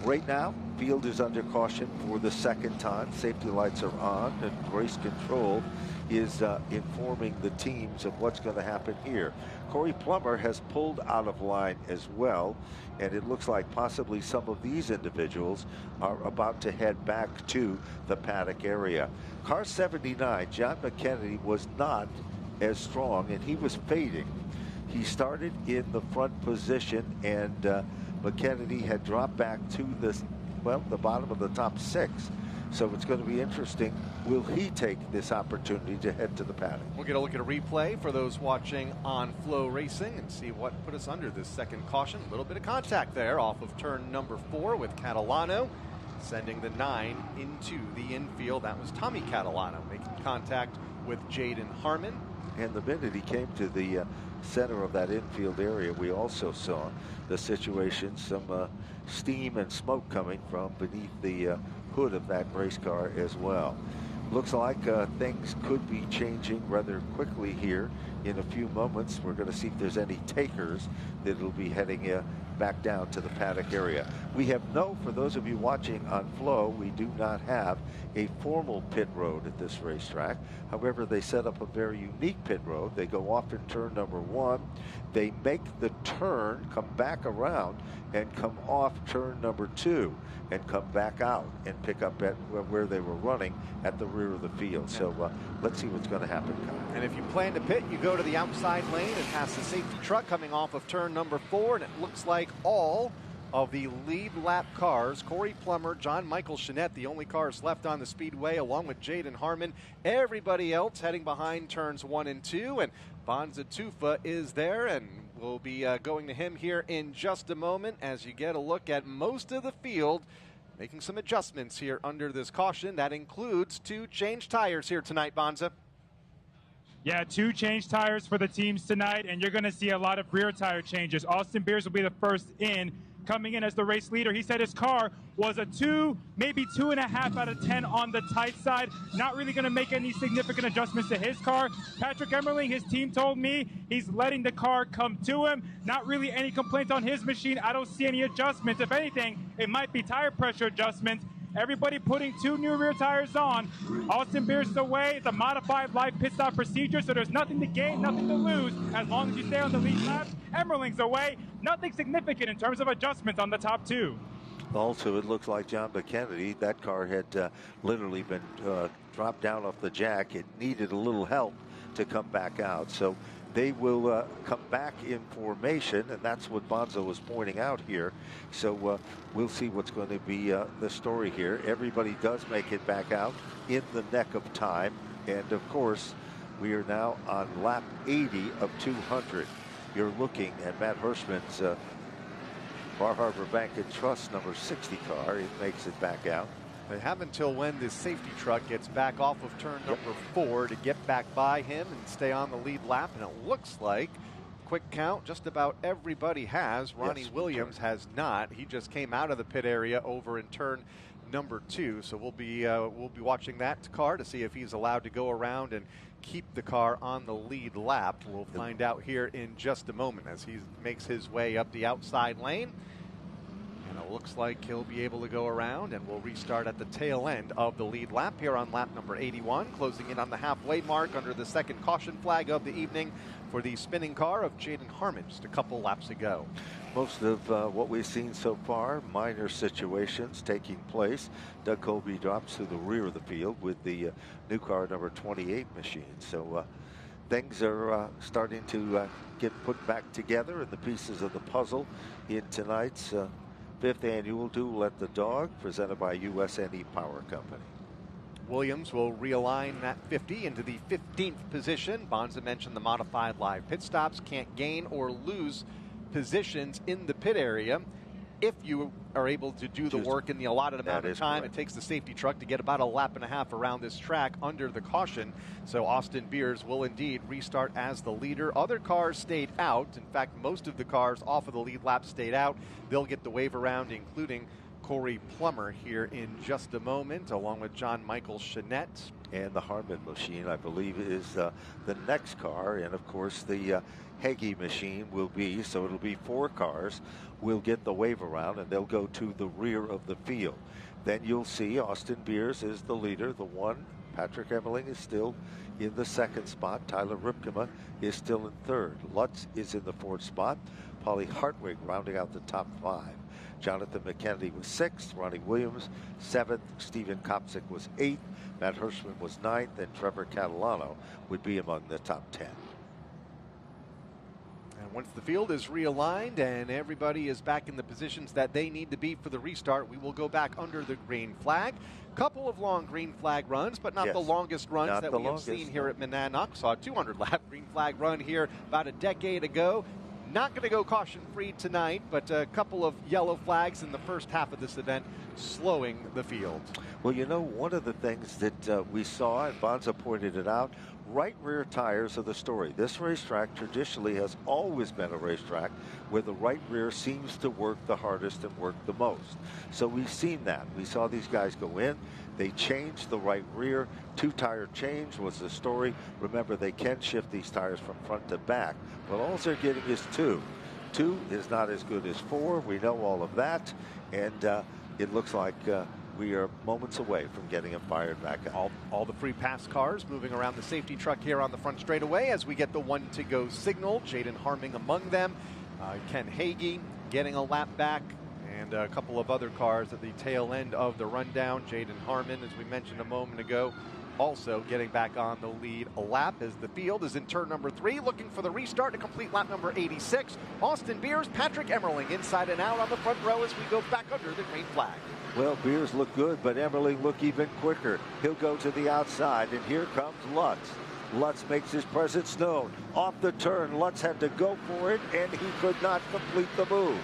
right now, field is under caution for the second time. Safety lights are on, and race control is informing the teams of what's going to happen here. Corey Plummer has pulled out of line as well, and it looks like possibly some of these individuals are about to head back to the paddock area. Car 79, John McKennedy, was not as strong, and he was fading. He started in the front position, and McKennedy had dropped back to the bottom of the top 6. So it's going to be interesting. Will he take this opportunity to head to the paddock? We'll get a look at a replay for those watching on Flow Racing and see what put us under this second caution. A little bit of contact there off of turn number 4 with Catalano, sending the 9 into the infield. That was Tommy Catalano making contact with Jaden Harmon. And the minute he came to the center of that infield area, we also saw the situation, some steam and smoke coming from beneath the hood of that race car as well. Looks like things could be changing rather quickly here in a few moments. We're going to see if there's any takers that will be heading back down to the paddock area. We have for those of you watching on Flow, we do not have a formal pit road at this racetrack. However, they set up a very unique pit road. They go off in turn number 1. They make the turn, come back around, and come off turn number 2 and come back out and pick up at where they were running at the rear of the field. So let's see what's going to happen, Kyle. And if you plan to pit, you go to the outside lane and pass the safety truck coming off of turn number 4, and it looks like all of the lead lap cars, Corey Plummer, John Michael Chenette, the only cars left on the speedway, along with Jaden Harmon. Everybody else heading behind turns 1 and 2, and Bonza Tufa is there, and we'll be going to him here in just a moment as you get a look at most of the field making some adjustments here under this caution. That includes 2 change tires here tonight, Bonza. Yeah, 2 change tires for the teams tonight, and you're going to see a lot of rear tire changes. Austin Beers will be the first in, coming in as the race leader. He said his car was a 2, maybe 2.5 out of 10 on the tight side. Not really going to make any significant adjustments to his car. Patrick Emmerling, his team told me he's letting the car come to him. Not really any complaints on his machine. I don't see any adjustments. If anything, it might be tire pressure adjustments. Everybody putting 2 new rear tires on. Austin Beers is away. It's a modified live pit stop procedure, so there's nothing to gain, nothing to lose, as long as you stay on the lead lap. Emmerling's away. Nothing significant in terms of adjustments on the top 2. Also, it looks like John McKennedy, that car had literally been dropped down off the jack. It needed a little help to come back out. So they will come back in formation, and that's what Bonzo was pointing out here. So we'll see what's going to be the story here. Everybody does make it back out in the neck of time. And, of course, we are now on lap 80 of 200. You're looking at Matt Hirschman's Bar Harbor Bank and Trust number 60 car. It makes it back out. They have until when this safety truck gets back off of turn number 4 to get back by him and stay on the lead lap. And it looks like, quick count, just about everybody has. Ronnie Williams has not. He just came out of the pit area over in turn number 2. So we'll be watching that car to see if he's allowed to go around and keep the car on the lead lap. We'll find out here in just a moment as he makes his way up the outside lane. And it looks like he'll be able to go around, and we'll restart at the tail end of the lead lap here on lap number 81, closing in on the halfway mark under the second caution flag of the evening for the spinning car of Jaden Harmon just a couple laps ago. Most of what we've seen so far, minor situations taking place. Doug Colby drops to the rear of the field with the new car number 28 machine. So things are starting to get put back together, and the pieces of the puzzle in tonight's 5th annual Duel at the Dog, presented by USNE Power Company. Williams will realign that 50 into the 15th position. Bonza mentioned the modified live pit stops. Can't gain or lose positions in the pit area. If you are able to do the work in the allotted amount of time, it takes the safety truck to get about a lap and a half around this track under the caution. So Austin Beers will indeed restart as the leader. Other cars stayed out. In fact, most of the cars off of the lead lap stayed out. They'll get the wave around, including Corey Plummer here in just a moment, along with John Michael Chanette. And the Harmon machine, I believe, is the next car. And, of course, the Heggie machine will be, so it'll be 4 cars. We'll get the wave around, and they'll go to the rear of the field. Then you'll see Austin Beers is the leader, the 1. Patrick Emmerling is still in the 2nd spot. Tyler Ripkema is still in 3rd. Lutz is in the 4th spot. Polly Hartwig rounding out the top 5. Jonathan McKennedy was 6th. Ronnie Williams 7th. Stephen Kopsick was 8th. Matt Hirschman was 9th. And Trevor Catalano would be among the top 10. And once the field is realigned and everybody is back in the positions that they need to be for the restart, we will go back under the green flag. Couple of long green flag runs, but not the longest runs that we have seen here at Monadnock. Saw a 200-lap green flag run here about a decade ago. Not going to go caution-free tonight, but a couple of yellow flags in the first half of this event slowing the field. Well, you know, one of the things that we saw, and Bonza pointed it out, right rear tires are the story. This racetrack traditionally has always been a racetrack where the right rear seems to work the hardest and work the most. So we've seen that. We saw these guys go in. They changed the right rear. 2-tire change was the story. Remember, they can shift these tires from front to back, but all they're getting is 2. 2 is not as good as 4. We know all of that, and it looks like we are moments away from getting them fired back up. All the free pass cars moving around the safety truck here on the front straightaway as we get the 1-to-go signal. Jaden Harming among them. Ken Hagee getting a lap back. And a couple of other cars at the tail end of the rundown. Jaden Harmon, as we mentioned a moment ago, also getting back on the lead lap as the field is in turn number 3, looking for the restart to complete lap number 86. Austin Beers, Patrick Emmerling inside and out on the front row as we go back under the green flag. Well, Beers look good, but Emmerling look even quicker. He'll go to the outside, and here comes Lutz. Lutz makes his presence known. Off the turn, Lutz had to go for it, and he could not complete the move.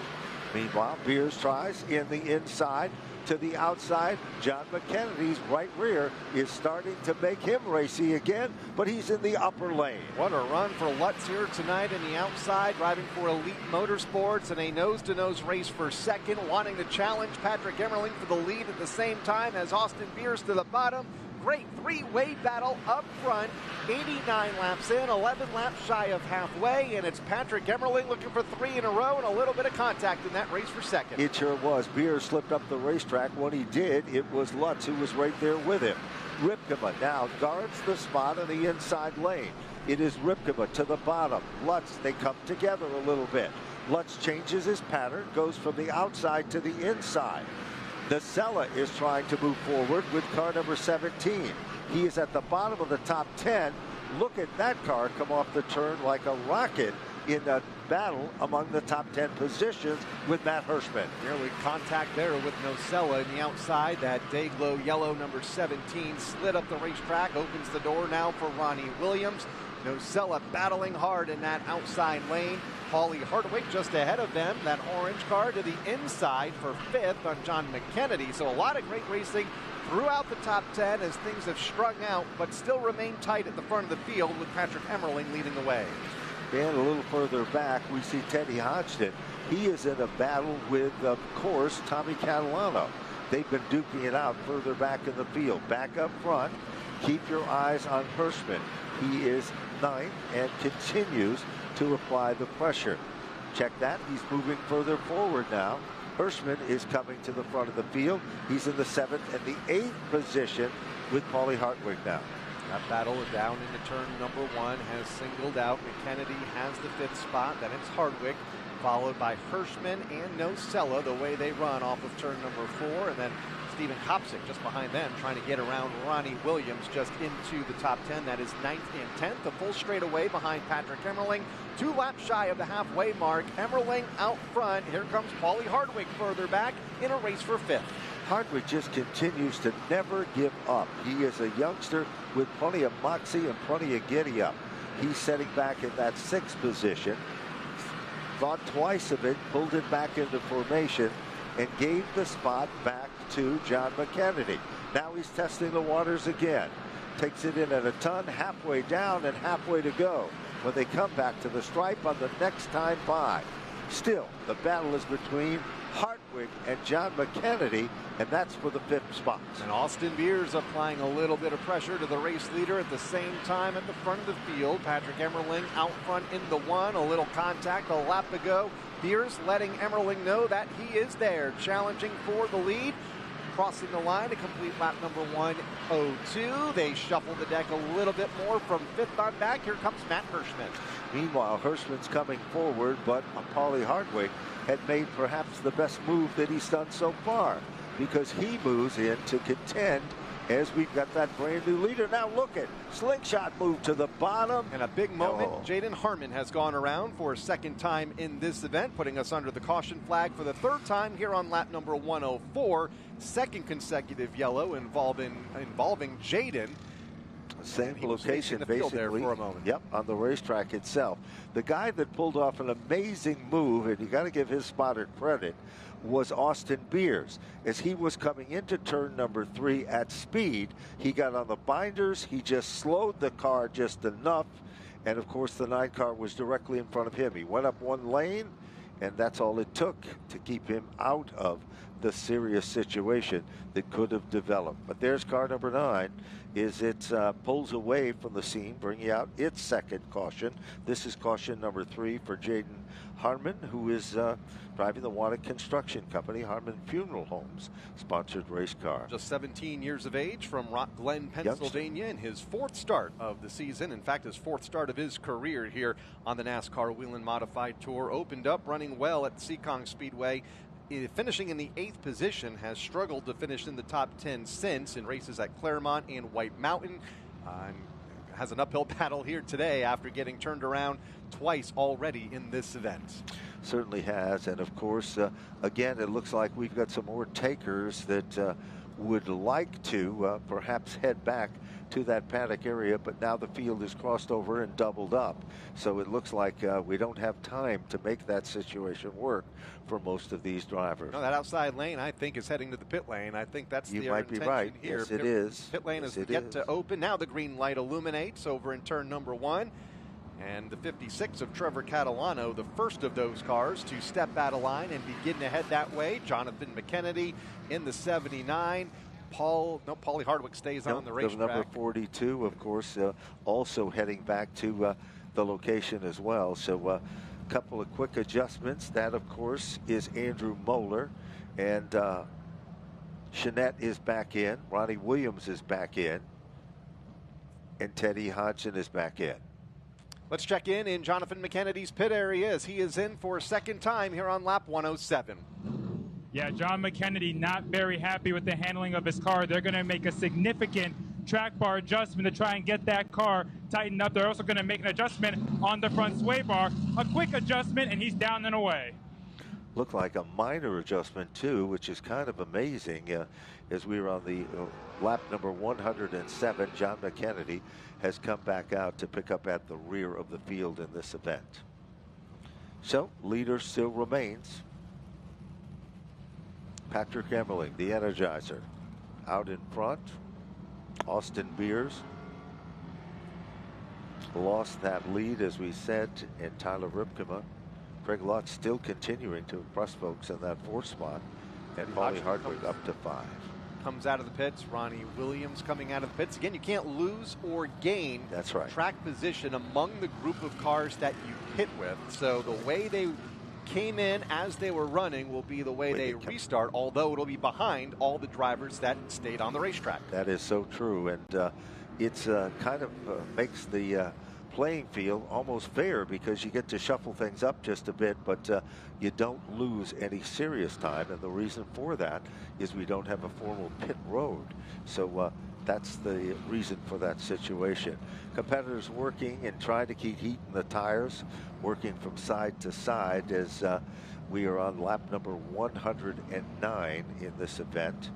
Meanwhile, Beers tries in the inside to the outside. John McKennedy's right rear is starting to make him racy again, but he's in the upper lane. What a run for Lutz here tonight in the outside, driving for Elite Motorsports in a nose-to-nose race for second, wanting to challenge Patrick Emmerling for the lead at the same time as Austin Beers to the bottom. Great 3-way battle up front. 89 laps in, 11 laps shy of halfway, and it's Patrick Emmerling looking for 3 in a row and a little bit of contact in that race for second. It sure was. Beers slipped up the racetrack. When he did, it was Lutz who was right there with him. Ripkema now guards the spot in the inside lane. It is Ripkema to the bottom. Lutz, they come together a little bit. Lutz changes his pattern, goes from the outside to the inside. Nacella is trying to move forward with car number 17. He is at the bottom of the top 10. Look at that car come off the turn like a rocket in a battle among the top 10 positions with Matt Hirschman. Nearly contact there with Nocella in the outside. That day-glow yellow number 17 slid up the racetrack, opens the door now for Ronnie Williams. Nocella battling hard in that outside lane. Paulie Hartwig just ahead of them. That orange car to the inside for 5th on John McKennedy. So a lot of great racing throughout the top 10 as things have strung out, but still remain tight at the front of the field with Patrick Emmerling leading the way. And a little further back, we see Teddy Hodgson. He is in a battle with, of course, Tommy Catalano. They've been duking it out further back in the field. Back up front, keep your eyes on Hirschman. He is 9th and continues to apply the pressure. Check that. He's moving further forward now. Hirschman is coming to the front of the field. He's in the 7th and the 8th position with Paulie Hartwig now. That battle down into turn number 1 has singled out. McKennedy has the 5th spot. Then it's Hartwig followed by Hirschman and Nocella, the way they run off of turn number 4, and then Steven Kopsick just behind them, trying to get around Ronnie Williams just into the top 10. That is 9th and 10th. A full straightaway behind Patrick Emmerling. 2 laps shy of the halfway mark. Emmerling out front. Here comes Paulie Hardwick further back in a race for 5th. Hardwick just continues to never give up. He is a youngster with plenty of moxie and plenty of giddy up. He's setting back in that 6th position. Thought twice of it, pulled it back into formation, and gave the spot back to John McKennedy. Now he's testing the waters again. Takes it in at a ton, halfway down and halfway to go when they come back to the stripe on the next time by. Still, the battle is between Hardwick and John McKennedy, and that's for the 5th spot. And Austin Beers applying a little bit of pressure to the race leader at the same time at the front of the field. Patrick Emmerling out front in the 1, a little contact, a lap to go. Beers letting Emmerling know that he is there, challenging for the lead. Crossing the line to complete lap number 1:02. They shuffle the deck a little bit more from 5th on back. Here comes Matt Hirschman. Meanwhile, Hirschman's coming forward, but Paulie Hardwick had made perhaps the best move that he's done so far, because he moves in to contend as we've got that brand new leader. Now look at slingshot move to the bottom. And a big moment. Jaden Harmon has gone around for a 2nd time in this event, putting us under the caution flag for the 3rd time here on lap number 104. 2nd consecutive yellow involving Jaden. Same location basically there for a moment. Yep, on the racetrack itself. The guy that pulled off an amazing move, and you got to give his spotter credit, was Austin Beers. As he was coming into turn number 3 at speed, he got on the binders, he just slowed the car just enough, and of course the 9 car was directly in front of him. He went up 1 lane, and that's all it took to keep him out of the serious situation that could have developed. But there's car number 9. It pulls away from the scene, bringing out its 2nd caution. This is caution number 3 for Jaden Harmon, who is driving the Wanted Construction Company, Harmon Funeral Homes sponsored race car. Just 17 years of age, from Rock Glen, Pennsylvania, in his 4th start of the season. In fact, his 4th start of his career here on the NASCAR Whelen Modified Tour. Opened up running well at Seekonk Speedway. Finishing in the 8th position, has struggled to finish in the top 10 since in races at Claremont and White Mountain. Has an uphill battle here today after getting turned around twice already in this event. Certainly has, and of course, again, it looks like we've got some more takers that would like to perhaps head back to that paddock area, but now the field is crossed over and doubled up. So it looks like we don't have time to make that situation work for most of these drivers. No, that outside lane, I think, is heading to the pit lane. I think that's you their might be intention right. here. Yes, it is. Pit lane is yet to open. Now the green light illuminates over in turn number 1. And the 56 of Trevor Catalano, the first of those cars to step out of line and begin to head that way. Jonathan McKennedy in the 79. Paulie Hardwick stays on the racetrack. Number 42, of course, also heading back to the location as well. So a couple of quick adjustments. That, of course, is Andrew Moeller. And Jeanette is back in. Ronnie Williams is back in. And Teddy Hodgson is back in. Let's check in Jonathan McKennedy's pit area as he is in for a 2nd time here on lap 107. Yeah, John McKennedy not very happy with the handling of his car. They're going to make a significant track bar adjustment to try and get that car tightened up. They're also going to make an adjustment on the front sway bar. A quick adjustment, and he's down and away. Looked like a minor adjustment, too, which is kind of amazing. As we were on the lap number 107, John McKennedy has come back out to pick up at the rear of the field in this event. So, leader still remains Patrick Emmerling, the Energizer, out in front. Austin Beers lost that lead, as we said, and Tyler Ripkema. Craig Lutz still continuing to impress folks in that 4th spot, and Paulie Hardwick up to 5. Comes out of the pits. Ronnie Williams coming out of the pits. Again, you can't lose or gain track position among the group of cars that you pit with. So the way they came in as they were running will be the way they restart, although it'll be behind all the drivers that stayed on the racetrack. That is so true, and it's kind of makes the playing field, almost fair, because you get to shuffle things up just a bit, but you don't lose any serious time. And the reason for that is we don't have a formal pit road. So that's the reason for that situation. Competitors working and trying to keep heat in the tires, working from side to side as we are on lap number 109 in this event.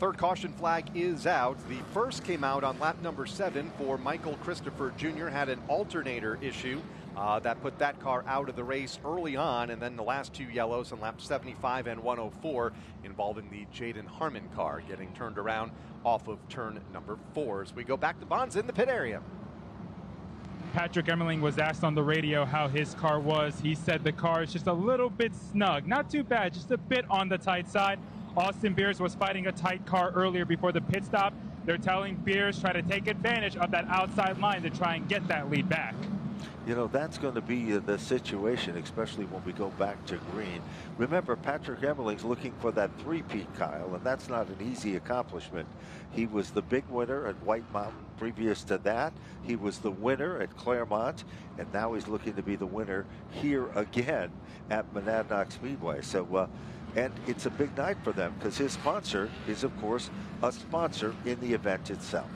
Third caution flag is out. The first came out on lap number 7 for Michael Christopher Jr. Had an alternator issue that put that car out of the race early on, and then the last 2 yellows on laps 75 and 104 involving the Jaden Harmon car getting turned around off of turn number 4. As we go back to Bonds in the pit area. Patrick Emmerling was asked on the radio how his car was. He said the car is just a little bit snug. Not too bad, just a bit on the tight side. Austin Beers was fighting a tight car earlier before the pit stop. They're telling Beers try to take advantage of that outside line to try and get that lead back. You know, that's going to be the situation, especially when we go back to green. Remember, Patrick Emmerling's looking for that three-peat, Kyle, and that's not an easy accomplishment. He was the big winner at White Mountain. Previous to that, he was the winner at Claremont, and now he's looking to be the winner here again at Monadnock Speedway. So, and it's a big night for them because his sponsor is, of course, a sponsor in the event itself.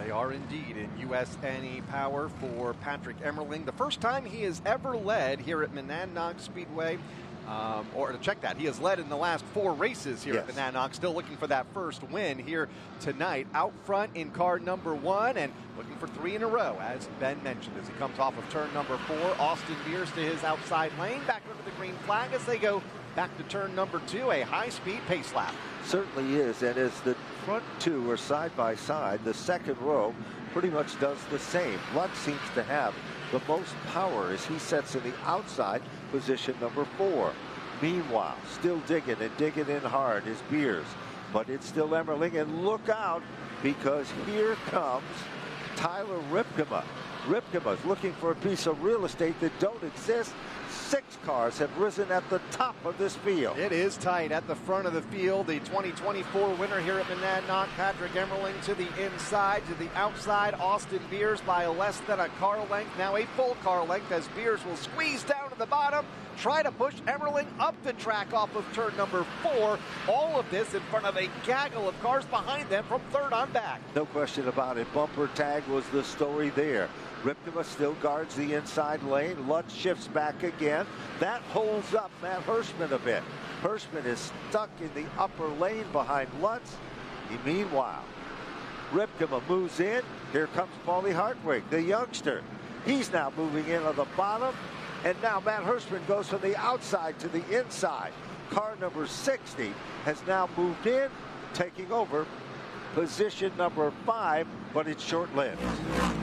They are indeed in USNE Power for Patrick Emmerling. The first time he has ever led here at Monadnock Speedway. Or to check that, he has led in the last 4 races here at Monadnock. Still looking for that first win here tonight. Out front in car number 1 and looking for 3 in a row, as Ben mentioned, as he comes off of turn number 4. Austin Beers to his outside lane, back under the green flag as they go back to turn number 2, a high-speed pace lap. Certainly is, and as the front 2 are side by side, the second row pretty much does the same. Lutz seems to have the most power as he sets in the outside position number 4. Meanwhile, still digging in hard is Beers, but it's still Emmerling, and look out because here comes Tyler Ripkema. Ripkema's looking for a piece of real estate that don't exist. 6 cars have risen at the top of this field. It is tight at the front of the field. The 2024 winner here at Monadnock, Patrick Emmerling to the inside, to the outside, Austin Beers by less than a car length, now a full car length as Beers will squeeze down to the bottom, try to push Emmerling up the track off of turn number 4. All of this in front of a gaggle of cars behind them from third on back. No question about it. Bumper tag was the story there. Ripkema still guards the inside lane. Lutz shifts back again. That holds up Matt Hirschman a bit. Hirschman is stuck in the upper lane behind Lutz. Meanwhile, Ripkema moves in. Here comes Paulie Hartwig, the youngster. He's now moving in on the bottom. And now Matt Hirschman goes from the outside to the inside. Car number 60 has now moved in, taking over position number 5, but it's short-lived.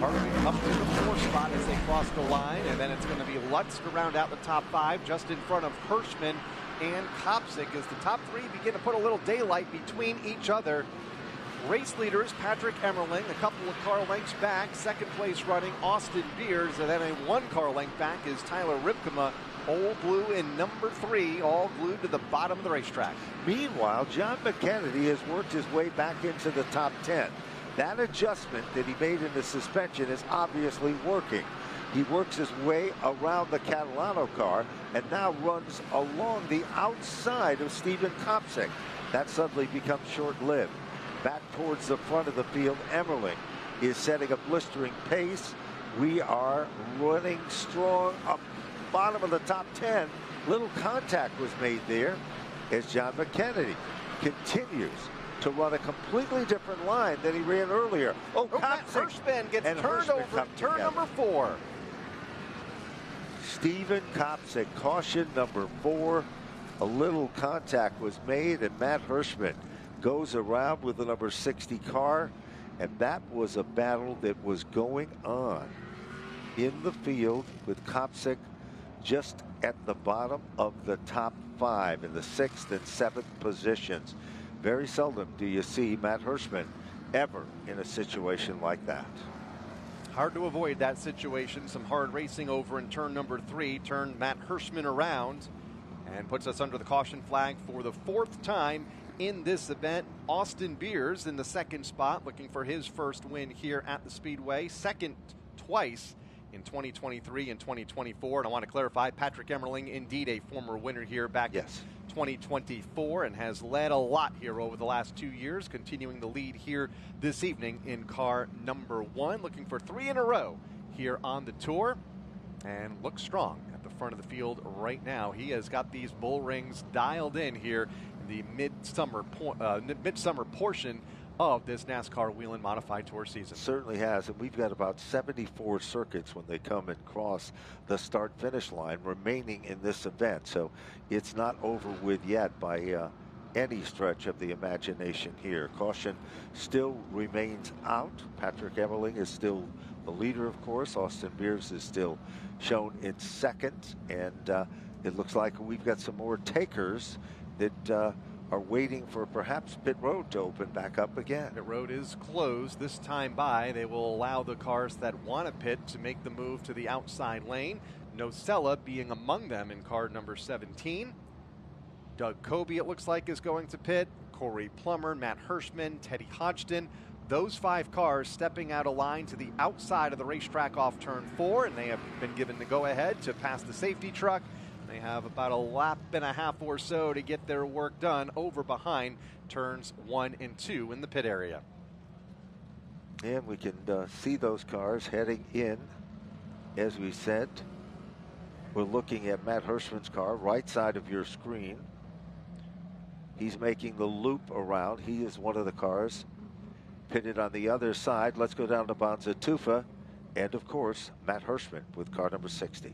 Hartwig up to the 4th spot as they cross the line, and then it's going to be Lutz to round out the top 5, just in front of Hirschman and Kopsik as the top 3 begin to put a little daylight between each other. Race leaders Patrick Emmerling, a couple of car lengths back. Second place running Austin Beers, and then a 1 car length back is Tyler Ripkema. Old Blue in number 3, all glued to the bottom of the racetrack. Meanwhile, John McKennedy has worked his way back into the top 10. That adjustment that he made in the suspension is obviously working. He works his way around the Catalano car and now runs along the outside of Stephen Kopsik. That suddenly becomes short-lived. Back towards the front of the field, Emmerling is setting a blistering pace. We are running strong up bottom of the top 10. Little contact was made there as John McKennedy continues to run a completely different line than he ran earlier. Matt Hirschman gets turned over turn number 4. Stephen Kopsik, caution number 4. A little contact was made, and Matt Hirschman goes around with the number 60 car, and that was a battle that was going on in the field with Kopsik just at the bottom of the top 5 in the 6th and 7th positions. Very seldom do you see Matt Hirschman ever in a situation like that. Hard to avoid that situation. Some hard racing over in turn number 3. Turned Matt Hirschman around and puts us under the caution flag for the 4th time in this event. Austin Beers in the second spot, looking for his first win here at the Speedway. Second twice in 2023 and 2024. And I want to clarify, Patrick Emmerling, indeed a former winner here back in 2024, and has led a lot here over the last 2 years, continuing the lead here this evening in car number 1, looking for 3 in a row here on the tour, and looks strong at the front of the field right now. He has got these bull rings dialed in here in the midsummer portion of this NASCAR Whelen Modified Tour season. Certainly has, and we've got about 74 circuits when they come and cross the start-finish line remaining in this event, so it's not over with yet by any stretch of the imagination here. Caution still remains out. Patrick Emmerling is still the leader, of course. Austin Beers is still shown in second, and it looks like we've got some more takers that are waiting for perhaps pit road to open back up again. Pit road is closed this time by. They will allow the cars that want to pit to make the move to the outside lane. Nocella being among them in car number 17. Doug Coby, it looks like, is going to pit. Corey Plummer, Matt Hirschman, Teddy Hodgson. Those 5 cars stepping out of line to the outside of the racetrack off turn 4, and they have been given the go-ahead to pass the safety truck. They have about a lap and a half or so to get their work done over behind turns 1 and 2 in the pit area. And we can see those cars heading in. As we said, we're looking at Matt Hirschman's car, right side of your screen. He's making the loop around. He is one of the cars pitted on the other side. Let's go down to Bonza Tufa. And, of course, Matt Hirschman with car number 60.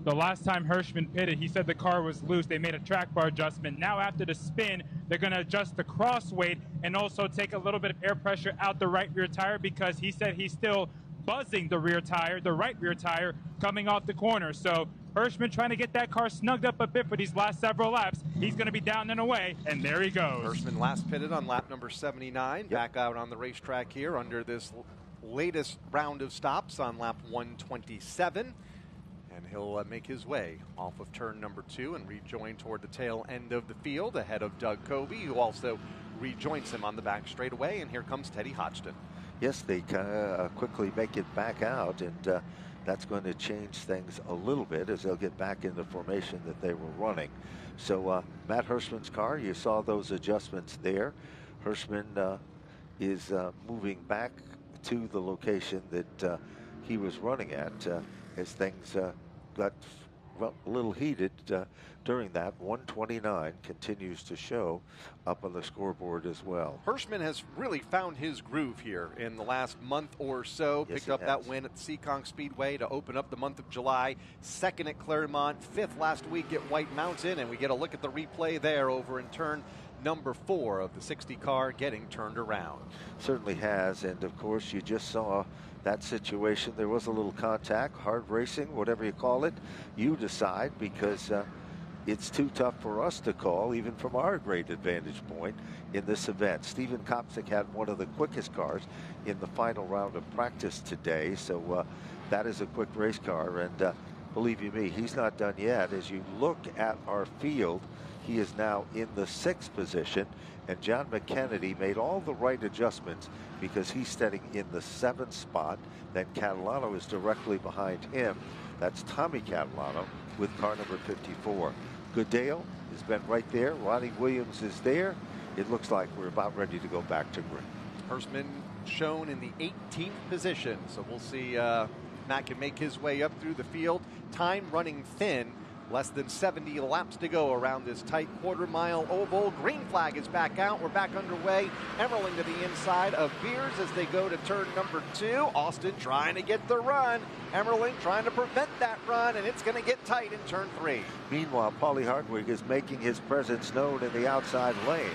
The last time Hirschman pitted, he said the car was loose. They made a track bar adjustment. Now after the spin, they're going to adjust the cross weight and also take a little bit of air pressure out the right rear tire, because he said he's still buzzing the rear tire, the right rear tire, coming off the corner. So Hirschman trying to get that car snugged up a bit for these last several laps. He's going to be down and away, and there he goes. Hirschman last pitted on lap number 79, back out on the racetrack here under this latest round of stops on lap 127. And he'll make his way off of turn number 2 and rejoin toward the tail end of the field ahead of Doug Coby, who also rejoins him on the back straightaway. And here comes Teddy Hodgson. Yes, they quickly make it back out, and that's going to change things a little bit as they'll get back in the formation that they were running. So Matt Hirschman's car, you saw those adjustments there. Hirschman is moving back to the location that he was running at as things got a little heated during that. 129 continues to show up on the scoreboard as well. Hirschman has really found his groove here in the last month or so. Yes, picked up that win at the Seekonk Speedway to open up the month of July. Second at Claremont, 5th last week at White Mountain, and we get a look at the replay there over in turn number 4 of the 60 car getting turned around. Certainly has, and of course you just saw that situation. There was a little contact, hard racing, whatever you call it. You decide, because it's too tough for us to call, even from our great advantage point in this event. Steven Kopsik had one of the quickest cars in the final round of practice today, so that is a quick race car, and believe you me, he's not done yet. As you look at our field, he is now in the 6th position, and John McKennedy made all the right adjustments because he's standing in the 7th spot. Then Catalano is directly behind him. That's Tommy Catalano with car number 54. Goodale has been right there. Ronnie Williams is there. It looks like we're about ready to go back to green. Hirschman shown in the 18th position, so we'll see Matt can make his way up through the field. Time running thin. Less than 70 laps to go around this tight quarter-mile oval. Green flag is back out. We're back underway. Emmerling to the inside of Beers as they go to turn number 2. Austin trying to get the run. Emmerling trying to prevent that run, and it's going to get tight in turn 3. Meanwhile, Paulie Hartwig is making his presence known in the outside lane.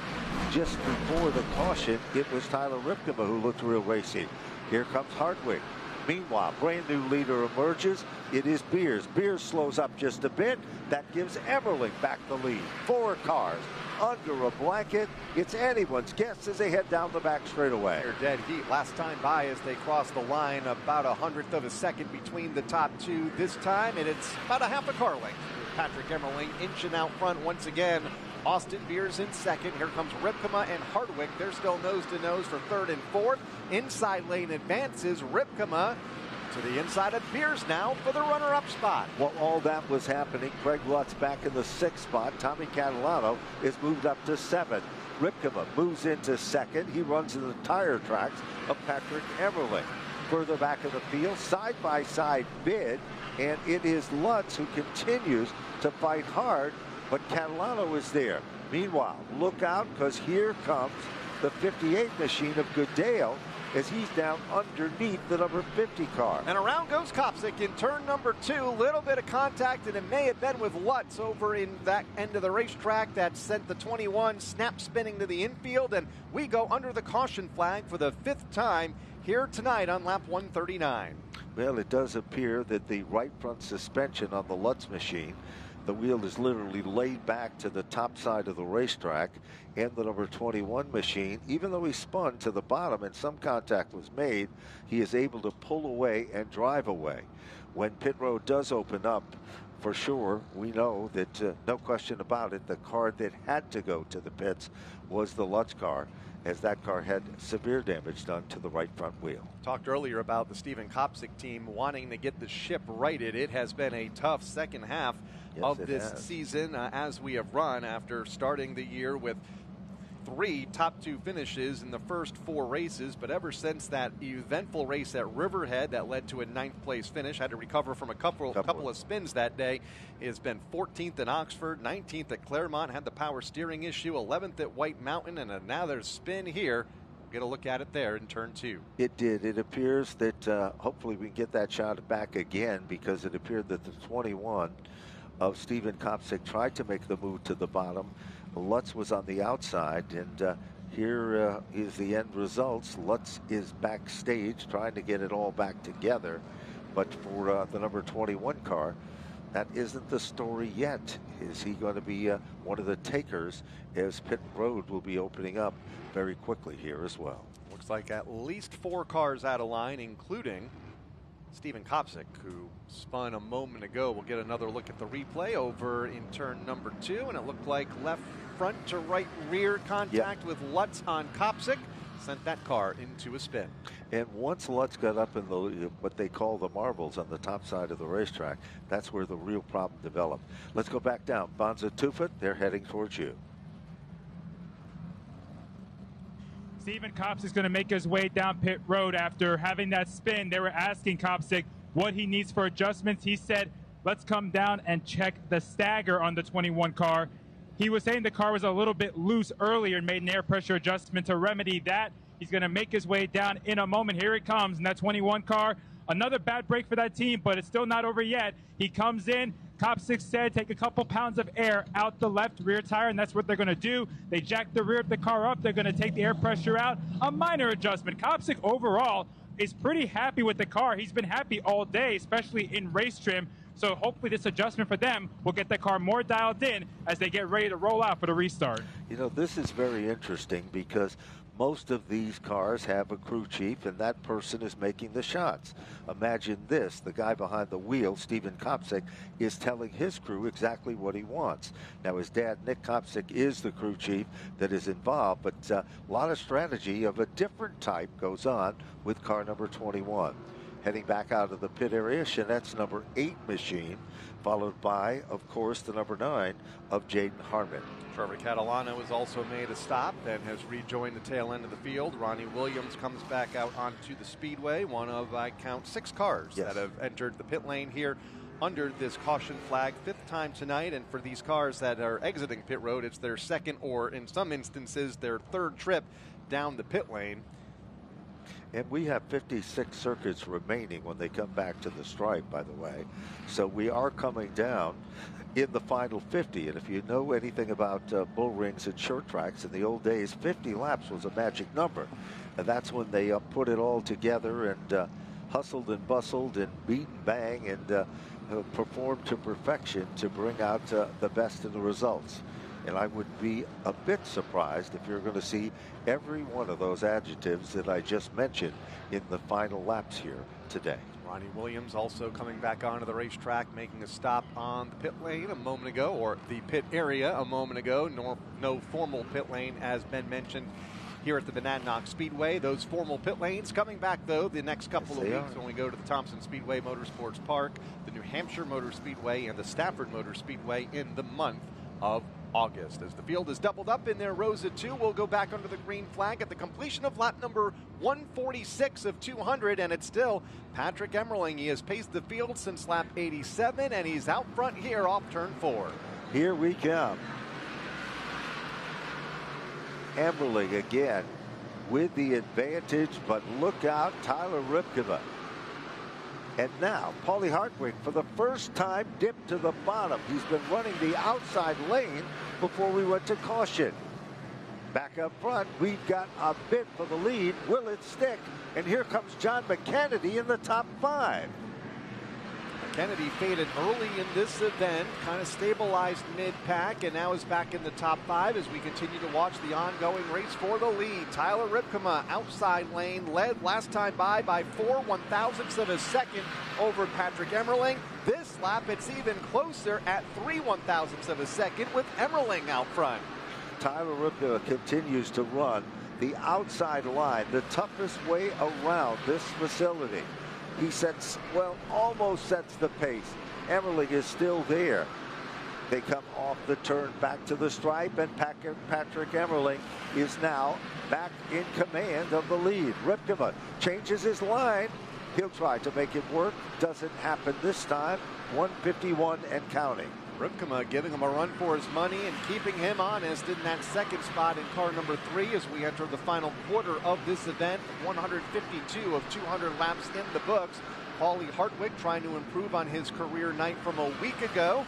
Just before the caution, it was Tyler Ripkema who looked real racy. Here comes Hartwig. Meanwhile, brand new leader emerges. It is Beers. Beers slows up just a bit. That gives Emmerling back the lead. 4 cars under a blanket. It's anyone's guess as they head down the back straightaway. They're dead heat. Last time by as they cross the line, about 1/100th of a second between the top 2 this time, and it's about a half a car length. Patrick Emmerling inching out front once again Austin Beers in second. Here comes Ripkema and Hardwick. They're still nose-to-nose for third and fourth. Inside lane advances. Ripkema to the inside of Beers now for the runner-up spot. While all that was happening, Craig Lutz back in the 6th spot. Tommy Catalano is moved up to 7. Ripkema moves into 2nd. He runs in the tire tracks of Patrick Emerling. Further back in the field, side-by-side bid, and it is Lutz who continues to fight hard, but Catalano is there. Meanwhile, look out, because here comes the 58 machine of Goodale, as he's down underneath the number 50 car. And around goes Kopsick in turn number 2. Little bit of contact, and it may have been with Lutz over in that end of the racetrack that sent the 21 snap spinning to the infield, and we go under the caution flag for the 5th time here tonight on lap 139. Well, it does appear that the right front suspension on the Lutz machine, the wheel is literally laid back to the top side of the racetrack, and the number 21 machine, even though he spun to the bottom and some contact was made, he is able to pull away and drive away. When pit road does open up, for sure, we know that no question about it, the car that had to go to the pits was the Lutz car, as that car had severe damage done to the right front wheel. Talked earlier about the Stephen Kopsick team wanting to get the ship righted. It has been a tough second half of this season as we have run after starting the year with 3 top 2 finishes in the first 4 races, but ever since that eventful race at Riverhead that led to a 9th place finish, had to recover from a couple of spins that day, has been 14th in Oxford, 19th at Claremont, had the power steering issue, 11th at White Mountain, and another spin here. Get a look at it there in turn 2. It did. It appears that hopefully we can get that shot back again, because it appeared that the 21 of Stephen Kopsick tried to make the move to the bottom. Lutz was on the outside, and here is the end results. Lutz is backstage trying to get it all back together, but for the number 21 car, that isn't the story yet. Is he going to be one of the takers, as pit road will be opening up very quickly here as well? Looks like at least 4 cars out of line, including Stephen Kopsick, who spun a moment ago. We'll get another look at the replay over in turn number 2, and it looked like left front to right rear contact with Lutz on Kopsick. Sent that car into a spin. And once Lutz got up in the what they call the marbles on the top side of the racetrack, that's where the real problem developed. Let's go back down. Bonza Tufut, they're heading towards you. Stephen Kopsick is going to make his way down pit road after having that spin. They were asking Kopsick what he needs for adjustments. He said, let's come down and check the stagger on the 21 car. He was saying the car was a little bit loose earlier and made an air pressure adjustment to remedy that. He's going to make his way down in a moment. Here it comes in that 21 car. Another bad break for that team, but it's still not over yet. He comes in. Kopsick said take a couple pounds of air out the left rear tire, and that's what they're going to do. They jack the rear of the car up. They're going to take the air pressure out. A minor adjustment. Kopsick overall is pretty happy with the car. He's been happy all day, especially in race trim. So hopefully this adjustment for them will get the car more dialed in as they get ready to roll out for the restart. You know, this is very interesting because most of these cars have a crew chief, and that person is making the shots. Imagine this, the guy behind the wheel, Stephen Kopsick, is telling his crew exactly what he wants. Now, his dad, Nick Kopsick, is the crew chief that is involved, but a lot of strategy of a different type goes on with car number 21. Heading back out of the pit area, Chenette's number 8 machine, followed by, of course, the number 9 of Jaden Harmon. Trevor Catalano has also made a stop and has rejoined the tail end of the field. Ronnie Williams comes back out onto the Speedway, one of, I count, 6 cars that have entered the pit lane here under this caution flag, 5th time tonight. And for these cars that are exiting pit road, it's their 2nd or, in some instances, their 3rd trip down the pit lane. And we have 56 circuits remaining when they come back to the stripe, by the way. So we are coming down in the final 50. And if you know anything about bull rings and short tracks, in the old days, 50 laps was a magic number. And that's when they put it all together and hustled and bustled and beat and bang and performed to perfection to bring out the best in the results. And I would be a bit surprised if you're going to see every one of those adjectives that I just mentioned in the final laps here today. Ronnie Williams also coming back onto the racetrack, making a stop on the pit lane a moment ago, or the pit area a moment ago. No formal pit lane, as Ben mentioned, here at the Monadnock Speedway. Those formal pit lanes coming back, though, the next couple of weeks when we go to the Thompson Speedway Motorsports Park, the New Hampshire Motor Speedway, and the Stafford Motor Speedway in the month of August. As the field is doubled up in their rows of two, we'll go back under the green flag at the completion of lap number 146 of 200, and it's still Patrick Emmerling. He has paced the field since lap 87, and he's out front here off turn 4. Here we come. Emmerling again with the advantage, but look out, Tyler Ripkema. And now, Paulie Hartwig, for the first time, dipped to the bottom. He's been running the outside lane before we went to caution. Back up front, we've got a bit for the lead. Will it stick? And here comes John McKennedy in the top 5. Kennedy faded early in this event, kind of stabilized mid-pack, and now is back in the top 5 as we continue to watch the ongoing race for the lead. Tyler Ripkema, outside lane, led last time by 4 1/1000ths of a second over Patrick Emmerling. This lap, it's even closer at 3 1/1000ths of a second with Emmerling out front. Tyler Ripkema continues to run the outside line, the toughest way around this facility. He sets, well, almost sets the pace. Emmerling is still there. They come off the turn back to the stripe, and Patrick Emmerling is now back in command of the lead. Ripkema changes his line. He'll try to make it work. Doesn't happen this time. 151 and counting. Ripkema giving him a run for his money and keeping him honest in that second spot in car number 3 as we enter the final quarter of this event. 152 of 200 laps in the books. Paulie Hartwig trying to improve on his career night from a week ago.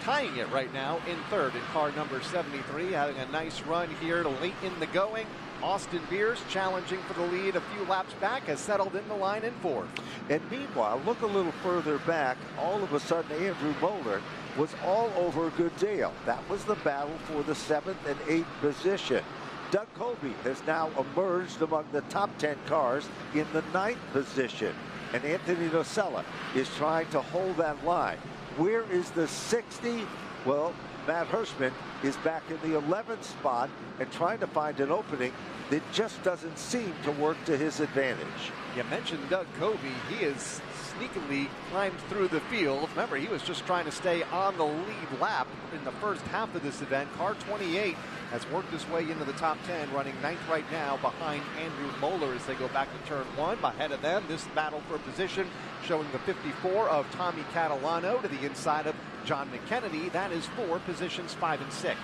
Tying it right now in third in car number 73, having a nice run here late in the going. Austin Beers challenging for the lead a few laps back, has settled in the line in 4th. And meanwhile, look a little further back, all of a sudden Andrew Moeller was all over Goodale. That was the battle for the 7th and 8th position. Doug Colby has now emerged among the top 10 cars in the 9th position. And Anthony Nocella is trying to hold that line. Where is the 60? Well, Matt Hirschman is back in the 11th spot and trying to find an opening that just doesn't seem to work to his advantage. You mentioned Doug Colby. He has sneakily climbed through the field. Remember, he was just trying to stay on the lead lap in the first half of this event. Car 28 has worked his way into the top 10, running 9th right now behind Andrew Moeller as they go back to turn 1. Ahead of them, this battle for position showing the 54 of Tommy Catalano to the inside of John McKennedy. That is for positions 5 and 6.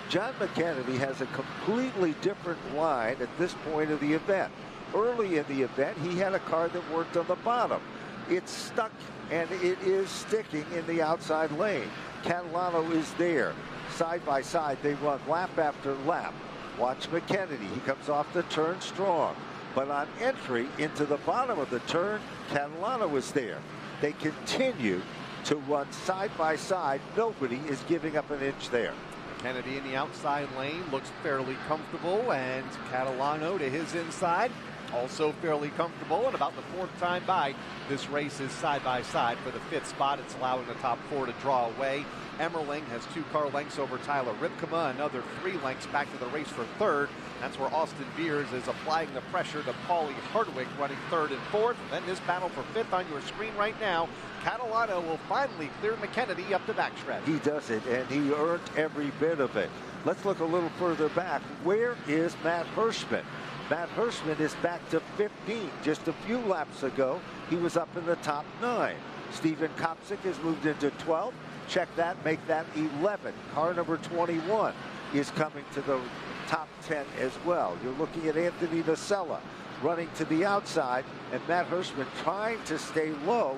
John McKennedy has a completely different line at this point of the event. Early in the event, he had a car that worked on the bottom. It's stuck, and it is sticking in the outside lane. Catalano is there. Side by side, they run lap after lap. Watch McKennedy. He comes off the turn strong. But on entry into the bottom of the turn, Catalano is there. They continue to run side by side. Nobody is giving up an inch there. Kennedy in the outside lane looks fairly comfortable, and Catalano to his inside, also fairly comfortable. And about the 4th time by, this race is side by side for the 5th spot. It's allowing the top 4 to draw away. Emmerling has 2 car lengths over Tyler Ripkema, another 3 lengths back to the race for 3rd. That's where Austin Beers is applying the pressure to Paulie Hartwig, running 3rd and 4th. And then this battle for 5th on your screen right now. Catalano will finally clear McKennedy up the backstretch. He does it, and he earned every bit of it. Let's look a little further back. Where is Matt Hirschman? Matt Hirschman is back to 15. Just a few laps ago, he was up in the top 9. Stephen Kopsick has moved into 12th. Check that, make that 11. Car number 21 is coming to the top 10 as well. You're looking at Anthony Nocella running to the outside, and Matt Hirschman trying to stay low,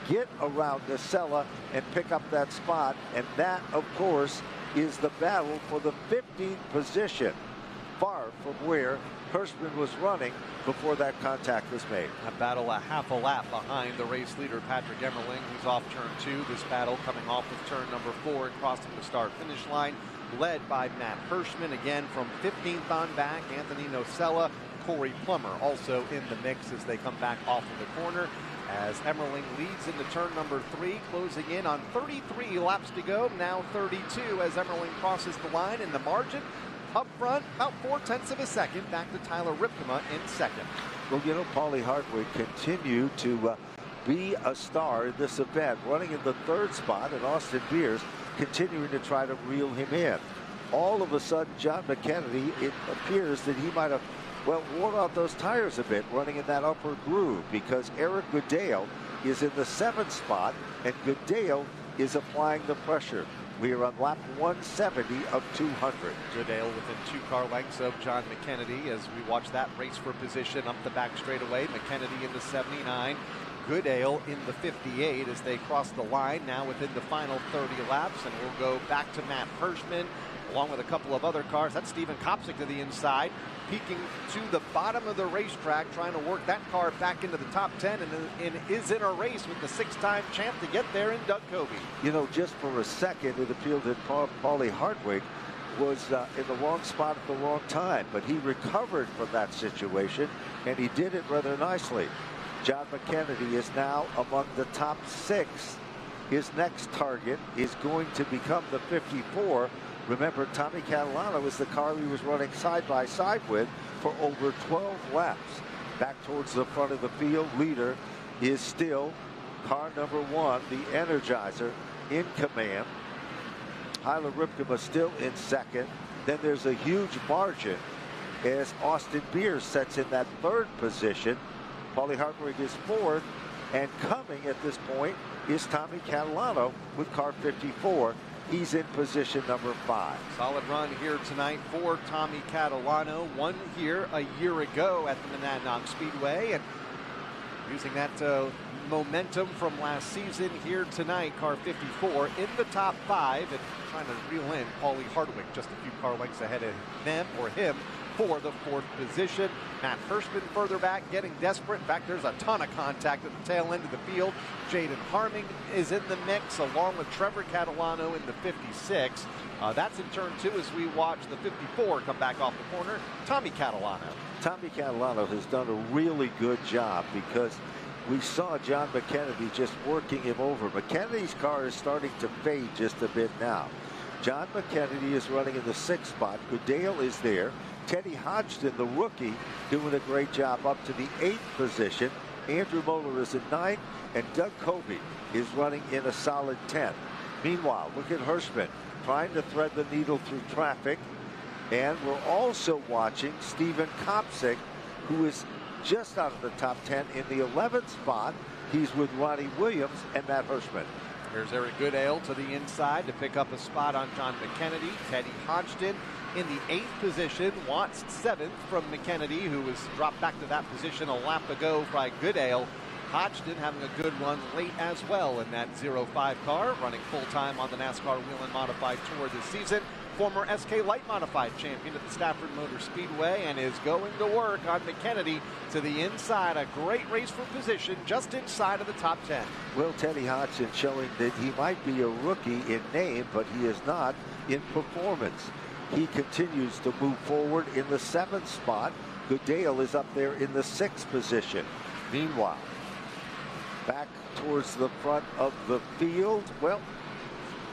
get around Nocella, and pick up that spot. And that, of course, is the battle for the 15th position, far from where Hirschman was running before that contact was made. A battle a half a lap behind the race leader, Patrick Emmerling, who's off turn 2. This battle coming off of turn number 4 and crossing the start-finish line. led by Matt Hirschman, again from 15th on back. Anthony Nocella, Corey Plummer also in the mix as they come back off of the corner. As Emmerling leads into turn number 3, closing in on 33 laps to go, now 32 as Emmerling crosses the line in the margin. Up front, about 0.4 of a second, back to Tyler Ripkema in second. Well, you know, Paulie Hartwig continued to be a star in this event, running in the 3rd spot, and Austin Beers continuing to try to reel him in. All of a sudden, John McKennedy, it appears that he might have, well, worn out those tires a bit running in that upper groove, because Eric Goodale is in the 7th spot, and Goodale is applying the pressure. We are on lap 170 of 200. Goodale within 2 car lengths of John McKennedy as we watch that race for position up the back straightaway. McKennedy in the 79. Goodale in the 58 as they cross the line now within the final 30 laps, and we'll go back to Matt Hirschman along with a couple of other cars. That's Steven Kopsik to the inside, peeking to the bottom of the racetrack, trying to work that car back into the top 10, and is in a race with the 6-time champ to get there in Doug Coby. You know, just for a second, it appeared that Paulie Hartwig was in the wrong spot at the wrong time, but he recovered from that situation, and he did it rather nicely. John McKennedy is now among the top 6. His next target is going to become the 54. Remember, Tommy Catalano was the car he was running side by side with for over 12 laps. Back towards the front of the field, leader is still car number 1, the Energizer, in command. Tyler Ripkema still in second. Then there's a huge margin as Austin Beers sets in that 3rd position. Paulie Hartwig is 4th, and coming at this point is Tommy Catalano with car 54. He's in position number 5. Solid run here tonight for Tommy Catalano. Won here a year ago at the Monadnock Speedway, and using that momentum from last season here tonight, car 54 in the top 5, and trying to reel in Paulie Hartwig just a few car lengths ahead of them or him for the 4th position. Matt Hirschman further back, getting desperate. In fact, there's a ton of contact at the tail end of the field. Jaden Harming is in the mix, along with Trevor Catalano in the 56. That's in turn 2 as we watch the 54 come back off the corner. Tommy Catalano. Tommy Catalano has done a really good job, because we saw John McKennedy just working him over. McKennedy's car is starting to fade just a bit now. John McKennedy is running in the 6th spot. Goodale is there. Teddy Hodgson, the rookie, doing a great job up to the 8th position. Andrew Moeller is in 9th, and Doug Coby is running in a solid 10th. Meanwhile, look at Hirschman trying to thread the needle through traffic. And we're also watching Steven Kopsik, who is just out of the top 10 in the 11th spot. He's with Ronnie Williams and Matt Hirschman. Here's Eric Goodale to the inside to pick up a spot on John McKennedy. Teddy Hodgson in the 8th position. Watts 7th from McKennedy, who was dropped back to that position a lap ago by Goodale. Hodgson having a good run late as well in that 05 car, running full-time on the NASCAR Whelen Modified Tour this season. Former SK Light Modified champion at the Stafford Motor Speedway, and is going to work on McKennedy to the inside. A great race for position just inside of the top 10. Well, Teddy Hodgson showing that he might be a rookie in name, but he is not in performance. He continues to move forward in the 7th spot. Goodale is up there in the 6th position. Meanwhile, back towards the front of the field, well,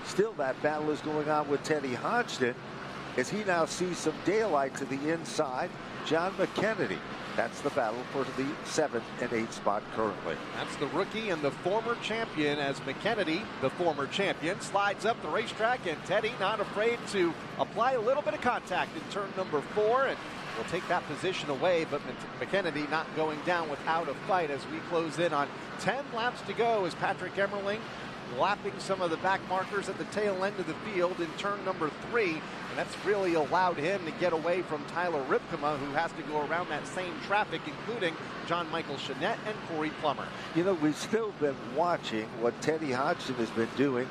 still that battle is going on with Teddy Hodgson as he now sees some daylight to the inside. John McKennedy. That's the battle for the 7th and 8th spot currently. That's the rookie and the former champion, as McKennedy, the former champion, slides up the racetrack, and Teddy not afraid to apply a little bit of contact in turn number 4, and will take that position away, but McKennedy not going down without a fight as we close in on 10 laps to go as Patrick Emmerling lapping some of the back markers at the tail end of the field in turn number 3, and that's really allowed him to get away from Tyler Ripkema, who has to go around that same traffic, including John Michael Chanette and Corey Plummer. You know, we've still been watching what Teddy Hodgson has been doing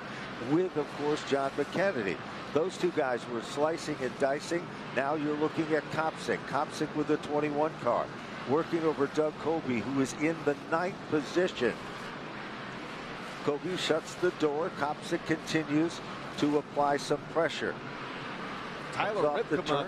with, of course, John McKennedy. Those two guys were slicing and dicing. Now you're looking at Kopsik. Kopsik with the 21 car, working over Doug Coby, who is in the 9th position. Coby shuts the door. Kopsik continues to apply some pressure. Tyler Ripkema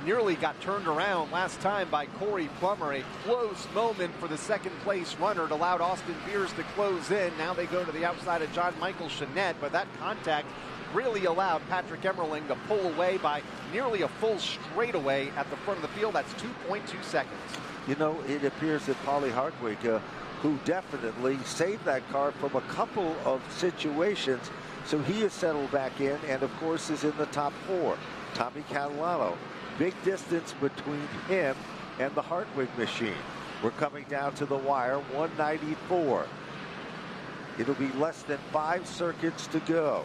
nearly got turned around last time by Corey Plummer. A close moment for the second place runner. It allowed Austin Beers to close in. Now they go to the outside of John Michael Chanette, but that contact really allowed Patrick Emmerling to pull away by nearly a full straightaway at the front of the field. That's 2.2 seconds. You know, it appears that Paulie Hartwig, who definitely saved that car from a couple of situations, so he is settled back in and, of course, is in the top 4. Tommy Catalano, big distance between him and the Hartwig machine. We're coming down to the wire, 194. It'll be less than 5 circuits to go.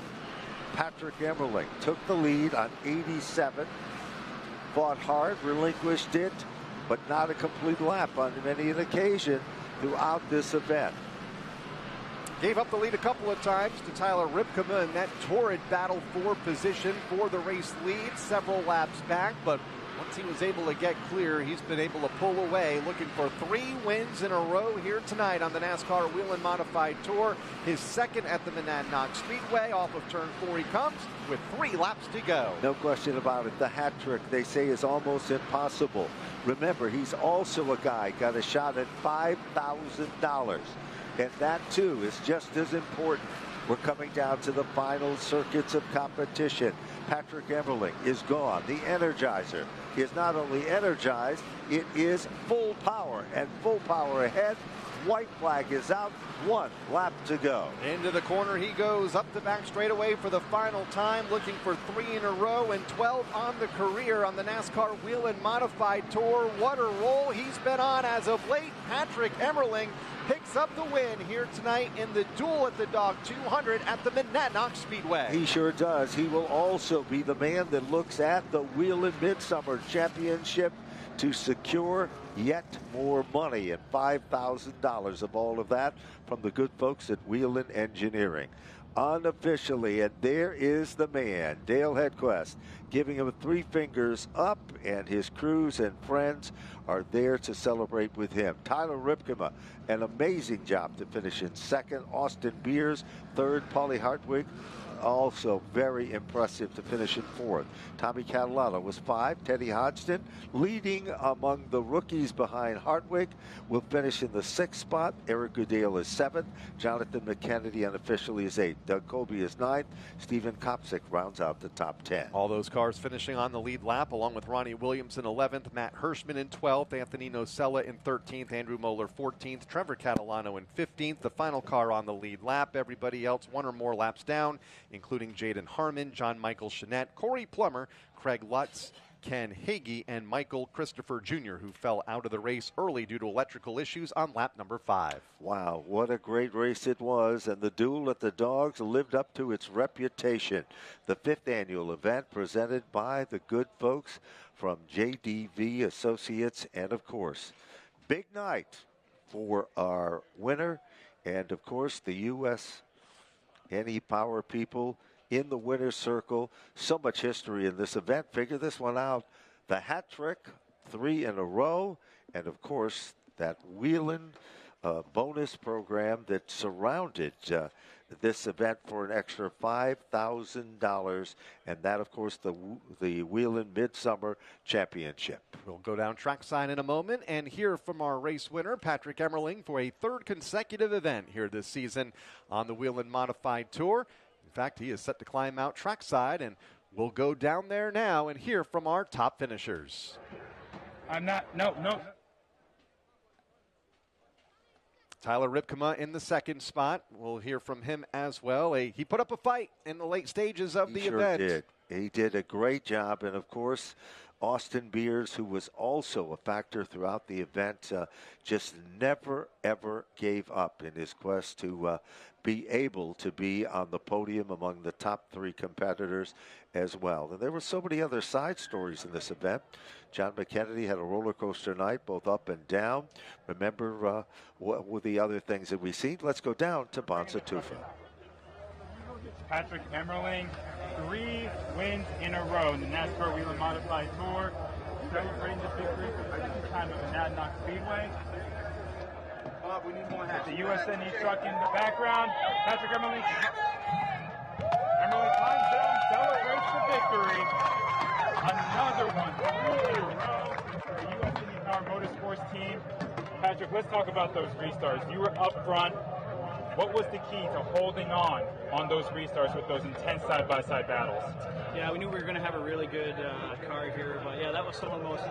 Patrick Emmerling took the lead on 87, fought hard, relinquished it, but not a complete lap on many an occasion throughout this event. Gave up the lead a couple of times to Tyler Ripkema in that torrid battle for position for the race lead several laps back, but once he was able to get clear, he's been able to pull away, looking for 3 wins in a row here tonight on the NASCAR Whelen Modified Tour. His second at the Monadnock Speedway. Off of turn 4 he comes with 3 laps to go. No question about it. The hat trick, they say, is almost impossible. Remember, he's also a guy got a shot at $5,000, and that too is just as important. We're coming down to the final circuits of competition. Patrick Emmerling is gone. The Energizer is not only energized, it is full power, and full power ahead. White flag is out. 1 lap to go. Into the corner he goes, up the back straightaway for the final time, looking for 3 in a row and 12 on the career on the NASCAR Whelen Modified Tour. What a roll he's been on as of late. Patrick Emmerling picks up the win here tonight in the Duel at the Dog 200 at the Monadnock Speedway. He sure does. He will also be the man that looks at the Whelen Midsummer Championship to secure yet more money, and $5,000 of all of that from the good folks at Whelen Engineering. Unofficially, and there is the man, Dale Hedquist, giving him 3 fingers up, and his crews and friends are there to celebrate with him. Tyler Ripkema, an amazing job to finish in 2nd. Austin Beers, 3rd. Paulie Hartwig, also very impressive to finish in 4th. Tommy Catalano was 5. Teddy Hodgson leading among the rookies behind Hartwig will finish in the 6th spot. Eric Goodale is 7th. Jonathan McKennedy unofficially is 8th. Doug Colby is 9th. Stephen Kopsick rounds out the top 10. All those cars finishing on the lead lap, along with Ronnie Williams in 11th, Matt Hirschman in 12th, Anthony Nocella in 13th, Andrew Moeller 14th, Trevor Catalano in 15th. The final car on the lead lap. Everybody else 1 or more laps down, including Jaden Harmon, John Michael Chanette, Corey Plummer, Craig Lutz, Ken Hagee, and Michael Christopher Jr., who fell out of the race early due to electrical issues on lap number 5. Wow, what a great race it was, and the Duel at the Dogs lived up to its reputation. The 5th annual event presented by the good folks from JDV Associates, and of course, big night for our winner, and of course the U.S. NE Power people in the winner's circle. So much history in this event. Figure this one out. The hat trick, 3 in a row, and of course that Whelen bonus program that surrounded this event for an extra $5,000, and that, of course, the Whelen Midsummer Championship. We'll go down trackside in a moment and hear from our race winner, Patrick Emmerling, for a 3rd consecutive event here this season on the Whelen Modified Tour. In fact, he is set to climb out trackside, and we'll go down there now and hear from our top finishers. No. Tyler Ripkema in the 2nd spot. We'll hear from him as well. He put up a fight in the late stages of the event. Did. He did a great job, and of course, Austin Beers, who was also a factor throughout the event, just never, ever gave up in his quest to be able to be on the podium among the top 3 competitors as well. And there were so many other side stories in this event. John McKennedy had a roller coaster night, both up and down. Remember what were the other things that we seen? Let's go down to Bonza Tufa. Patrick Emmerling, 3 wins in a row in the NASCAR Whelen Modified Tour, celebrating the victory for the 2nd time at Monadnock Speedway. We need more hats. The USNE truck in the background. Patrick Emmerling climbs down, celebrates the victory. Another one. 3 in a row for the U.S. Power Motorsports team. Patrick, let's talk about those restarts. You were up front. What was the key to holding on those restarts with those intense side-by-side battles? Yeah, we knew we were going to have a really good car here, but yeah, that was some of the most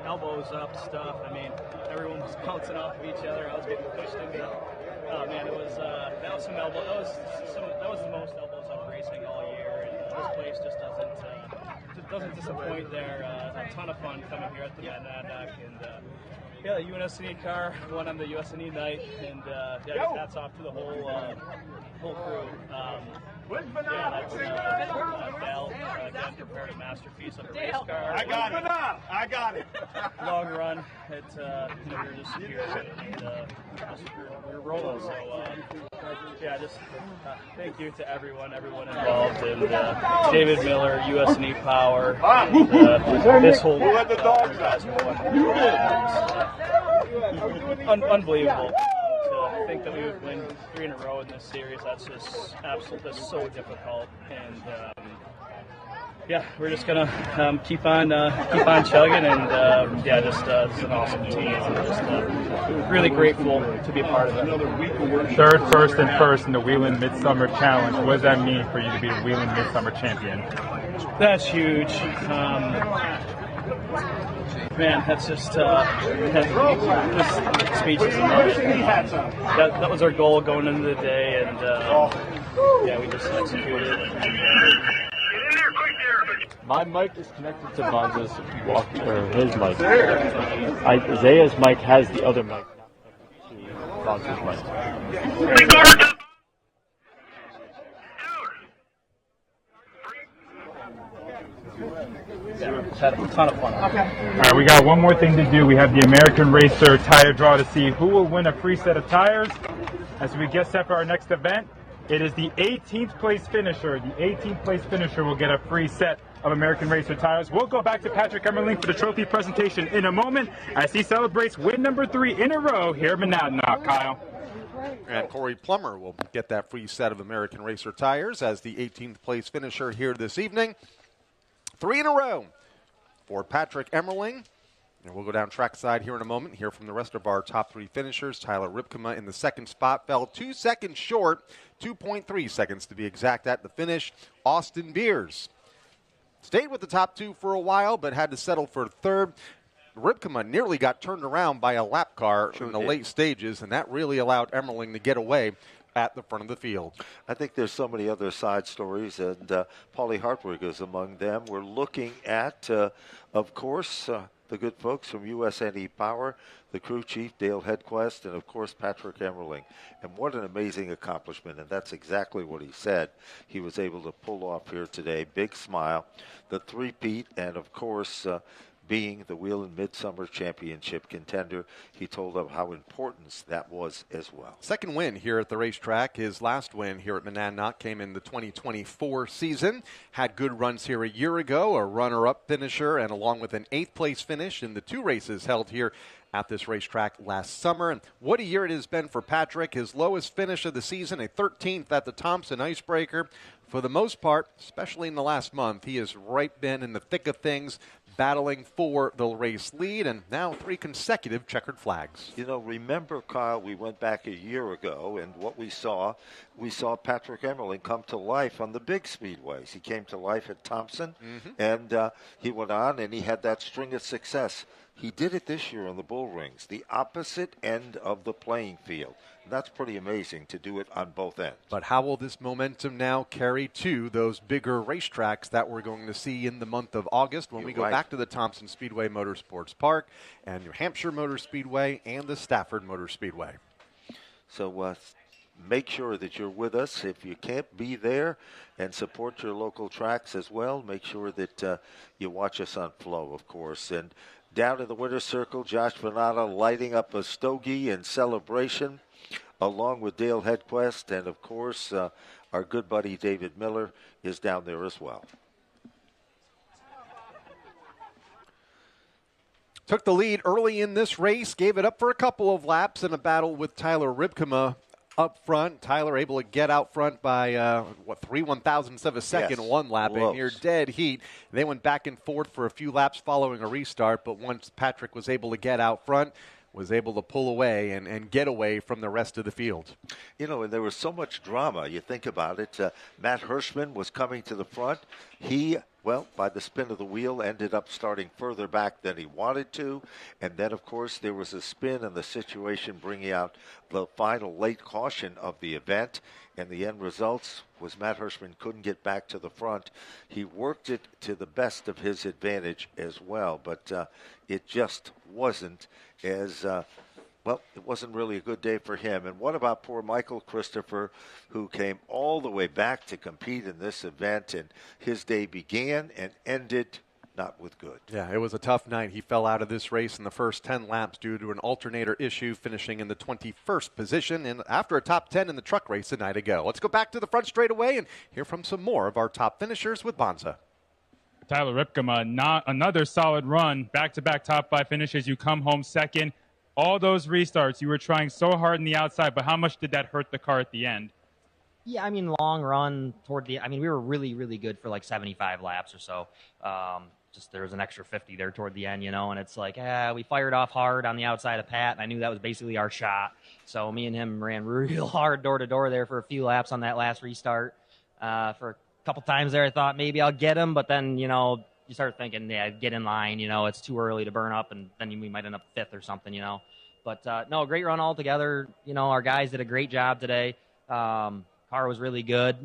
elbows up stuff. I mean, everyone was bouncing off of each other. I was getting pushed into. Oh man, it was that was some elbow. That was the most elbows up racing all year, and this place just doesn't disappoint. There, a ton of fun coming here at the Monadnock, and yeah, the UNSNE car won on the USNE night, and yeah, hats off to the whole crew. Yeah, that's Dell again prepared a masterpiece of a race car. I got it. Long run. We were just here and we were rolling. So yeah, just thank you to everyone involved, and David Miller, USNE Power, and, this whole unbelievable. To think that we would win 3 in a row in this series, that's just absolutely so difficult. And yeah, we're just gonna keep on chugging, and yeah, just it's an awesome team. And just really grateful to be a part of it. Third, first, and first in the Whelen Midsummer Challenge. What does that mean for you to be the Whelen Midsummer Champion? That's huge. Man, that's just speeches. That was our goal going into the day, and yeah, we just executed. My mic is connected to Bonza's or his mic. Isaiah's mic has the other mic, not Bonza's mic. Had a ton of fun. All right, we got one more thing to do. We have the American Racer tire draw to see who will win a free set of tires. As we get set for our next event, it is the 18th place finisher. The 18th place finisher will get a free set of American Racer tires. We'll go back to Patrick Emmerling for the trophy presentation in a moment as he celebrates win number 3 in a row here at Monadnock. Kyle. And Corey Plummer will get that free set of American Racer tires as the 18th place finisher here this evening. 3 in a row for Patrick Emmerling. And we'll go down trackside here in a moment, hear from the rest of our top 3 finishers. Tyler Ripkema in the second spot fell 2 seconds short, 2.3 seconds to be exact at the finish. Austin Beers stayed with the top 2 for a while, but had to settle for third. Ripkema nearly got turned around by a lap car in the late stages, and that really allowed Emmerling to get away at the front of the field. I think there's so many other side stories, and Paulie Hartwig is among them. We're looking at, of course, the good folks from USNE Power, the crew chief, Dale Hedquist, and, of course, Patrick Emmerling. And what an amazing accomplishment, and that's exactly what he said he was able to pull off here today. Big smile, the three-peat, and, of course, being the Whelen Midsummer Championship contender. He told them how important that was as well. Second win here at the racetrack. His last win here at Monadnock came in the 2024 season. Had good runs here a year ago, a runner-up finisher, and along with an 8th place finish in the 2 races held here at this racetrack last summer. And what a year it has been for Patrick. His lowest finish of the season, a 13th at the Thompson Icebreaker. For the most part, especially in the last month, he has been in the thick of things, battling for the race lead, and now 3 consecutive checkered flags. You know, remember, Kyle, we went back a year ago, and what we saw Patrick Emmerling come to life on the big speedways. He came to life at Thompson, and he went on, and he had that string of success. He did it this year on the bull rings, the opposite end of the playing field. That's pretty amazing to do it on both ends. But how will this momentum now carry to those bigger racetracks that we're going to see in the month of August when we go back to the Thompson Speedway Motorsports Park and New Hampshire Motor Speedway and the Stafford Motor Speedway? So make sure that you're with us. If you can't be there, and support your local tracks as well, make sure that you watch us on Flow, of course. And down in the winner's circle, Josh Venata lighting up a stogie in celebration, along with Dale Hedquist, and of course our good buddy David Miller is down there as well. Took the lead early in this race, gave it up for a couple of laps in a battle with Tyler Ripkema up front. Tyler able to get out front by, 3 1,000ths of a second, Yes. one lap Close. in near dead heat. They went back and forth for a few laps following a restart, but once Patrick was able to get out front, was able to pull away and get away from the rest of the field. You know, and there was so much drama. You think about it. Matt Hirschman was coming to the front. He, well, by the spin of the wheel, ended up starting further back than he wanted to. And then, of course, there was a spin in the situation bringing out the final late caution of the event. And the end results was Matt Hirschman couldn't get back to the front. He worked it to the best of his advantage as well, but it just wasn't as well, it wasn't really a good day for him. And what about poor Michael Christopher, who came all the way back to compete in this event, and his day began and ended not with good. Yeah, it was a tough night. He fell out of this race in the first 10 laps due to an alternator issue, finishing in the 21st position and after a top 10 in the truck race a night ago. Let's go back to the front straightaway and hear from some more of our top finishers with Bonza. Tyler Ripkema, another solid run, back-to-back top 5 finishes. You come home second. All those restarts, you were trying so hard in the outside, but how much did that hurt the car at the end? Yeah, I mean, long run toward the – I mean, we were really, really good for like 75 laps or so. Just there was an extra 50 there toward the end, you know, and it's like, we fired off hard on the outside of Pat, and I knew that was basically our shot. So me and him ran real hard door-to-door there for a few laps on that last restart. For a couple times there I thought maybe I'll get him, but then, you know, you start thinking, get in line, you know, it's too early to burn up, and then we might end up 5th or something, you know. But, no, great run altogether. You know, our guys did a great job today. Car was really good.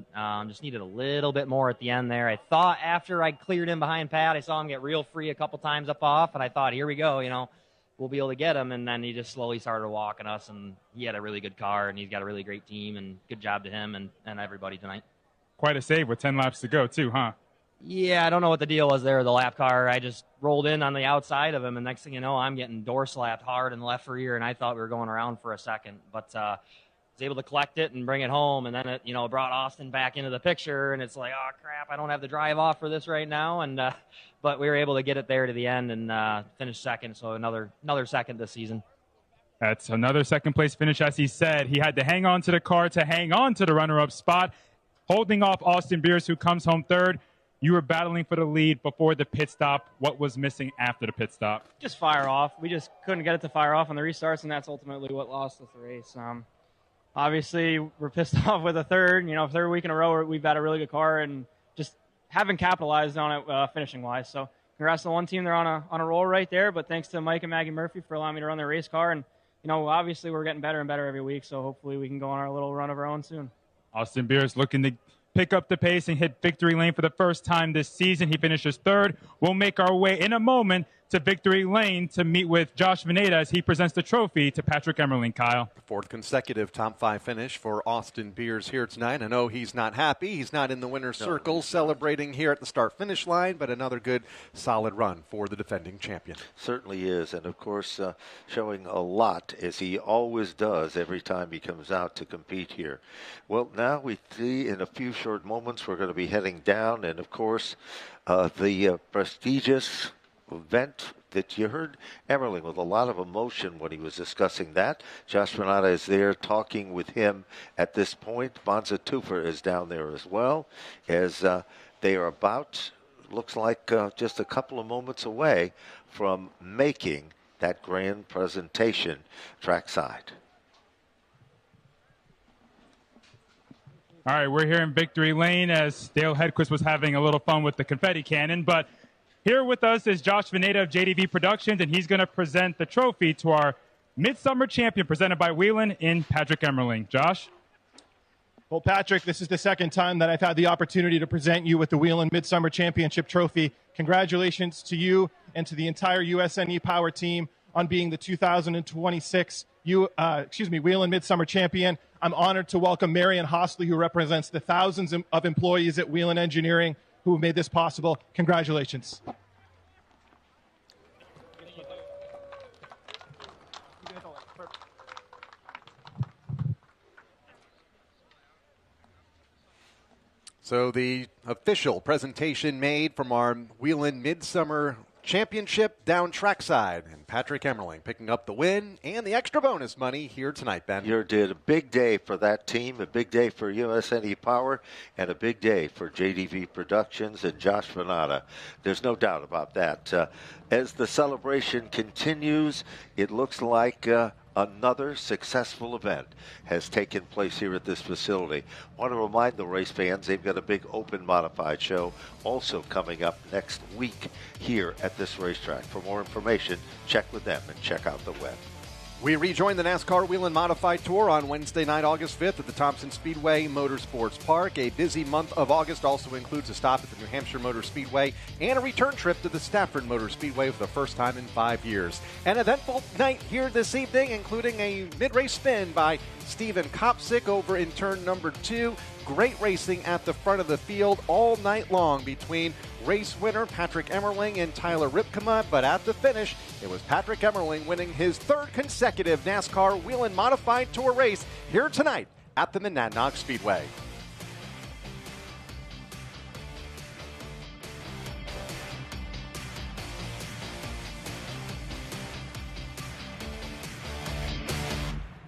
Just needed a little bit more at the end there. I thought after I cleared him behind Pat, I saw him get real free a couple times up off, and I thought, here we go, you know, we'll be able to get him. And then he just slowly started walking us, and he had a really good car, and he's got a really great team, and good job to him and everybody tonight. Quite a save with 10 laps to go, too, huh? Yeah, I don't know what the deal was there with the lap car. I just rolled in on the outside of him, and next thing you know, I'm getting door slapped hard in the left rear, and I thought we were going around for a second. But was able to collect it and bring it home, and then it, you know, brought Austin back into the picture, and it's like, oh crap, I don't have the drive off for this right now, and but we were able to get it there to the end and finish second, so another second this season. That's another second place finish. As he said, he had to hang on to the car to hang on to the runner-up spot, holding off Austin Beers, who comes home third. You were battling for the lead before the pit stop. What was missing after the pit stop? Just fire off. We just couldn't get it to fire off on the restarts, and that's ultimately what lost us the race. Obviously, we're pissed off with a third. You know, third week in a row, we've got a really good car and just haven't capitalized on it finishing-wise. So congrats to the one team. They're on a roll right there, but thanks to Mike and Maggie Murphy for allowing me to run their race car. And, you know, obviously we're getting better and better every week, so hopefully we can go on our little run of our own soon. Austin Beers looking to pick up the pace and hit victory lane for the first time this season. He finishes third. We'll make our way in a moment to victory lane to meet with Josh Veneta as he presents the trophy to Patrick Emmerling. Kyle. Fourth consecutive top 5 finish for Austin Beers here tonight. I know he's not happy. He's not in the winner's circle celebrating here at the start-finish line, but another good, solid run for the defending champion. Certainly is, and of course showing a lot, as he always does every time he comes out to compete here. Well, now we see in a few short moments we're going to be heading down, and of course the prestigious event that you heard Emmerling with a lot of emotion when he was discussing that. Josh Renata is there talking with him at this point. Bonza Tufer is down there as well, as they are about, looks like just a couple of moments away from making that grand presentation trackside. All right, we're here in Victory Lane as Dale Hedquist was having a little fun with the confetti cannon, but here with us is Josh Veneta of JDV Productions, and he's going to present the trophy to our Midsummer Champion presented by Whelen in Patrick Emmerling. Josh? Well, Patrick, this is the second time that I've had the opportunity to present you with the Whelen Midsummer Championship trophy. Congratulations to you and to the entire USNE Power team on being the 2026 Whelen Midsummer Champion. I'm honored to welcome Marion Hostley, who represents the thousands of employees at Whelen Engineering who made this possible. Congratulations. So the official presentation made from our Whelen Midsummer Championship down trackside, and Patrick Emmerling picking up the win and the extra bonus money here tonight, Ben. You did a big day for that team, a big day for USNE Power, and a big day for JDV Productions and Josh Venata. There's no doubt about that. As the celebration continues, it looks like another successful event has taken place here at this facility. I want to remind the race fans they've got a big open modified show also coming up next week here at this racetrack. For more information, check with them and check out the web. We rejoin the NASCAR Whelen Modified Tour on Wednesday night, August 5th at the Thompson Speedway Motorsports Park. A busy month of August also includes a stop at the New Hampshire Motor Speedway and a return trip to the Stafford Motor Speedway for the first time in 5 years. An eventful night here this evening, including a mid-race spin by Steven Kopsick over in turn number 2. Great racing at the front of the field all night long between race winner Patrick Emmerling and Tyler Ripkema, but at the finish, it was Patrick Emmerling winning his 3rd consecutive NASCAR Whelen Modified Tour race here tonight at the Monadnock Speedway.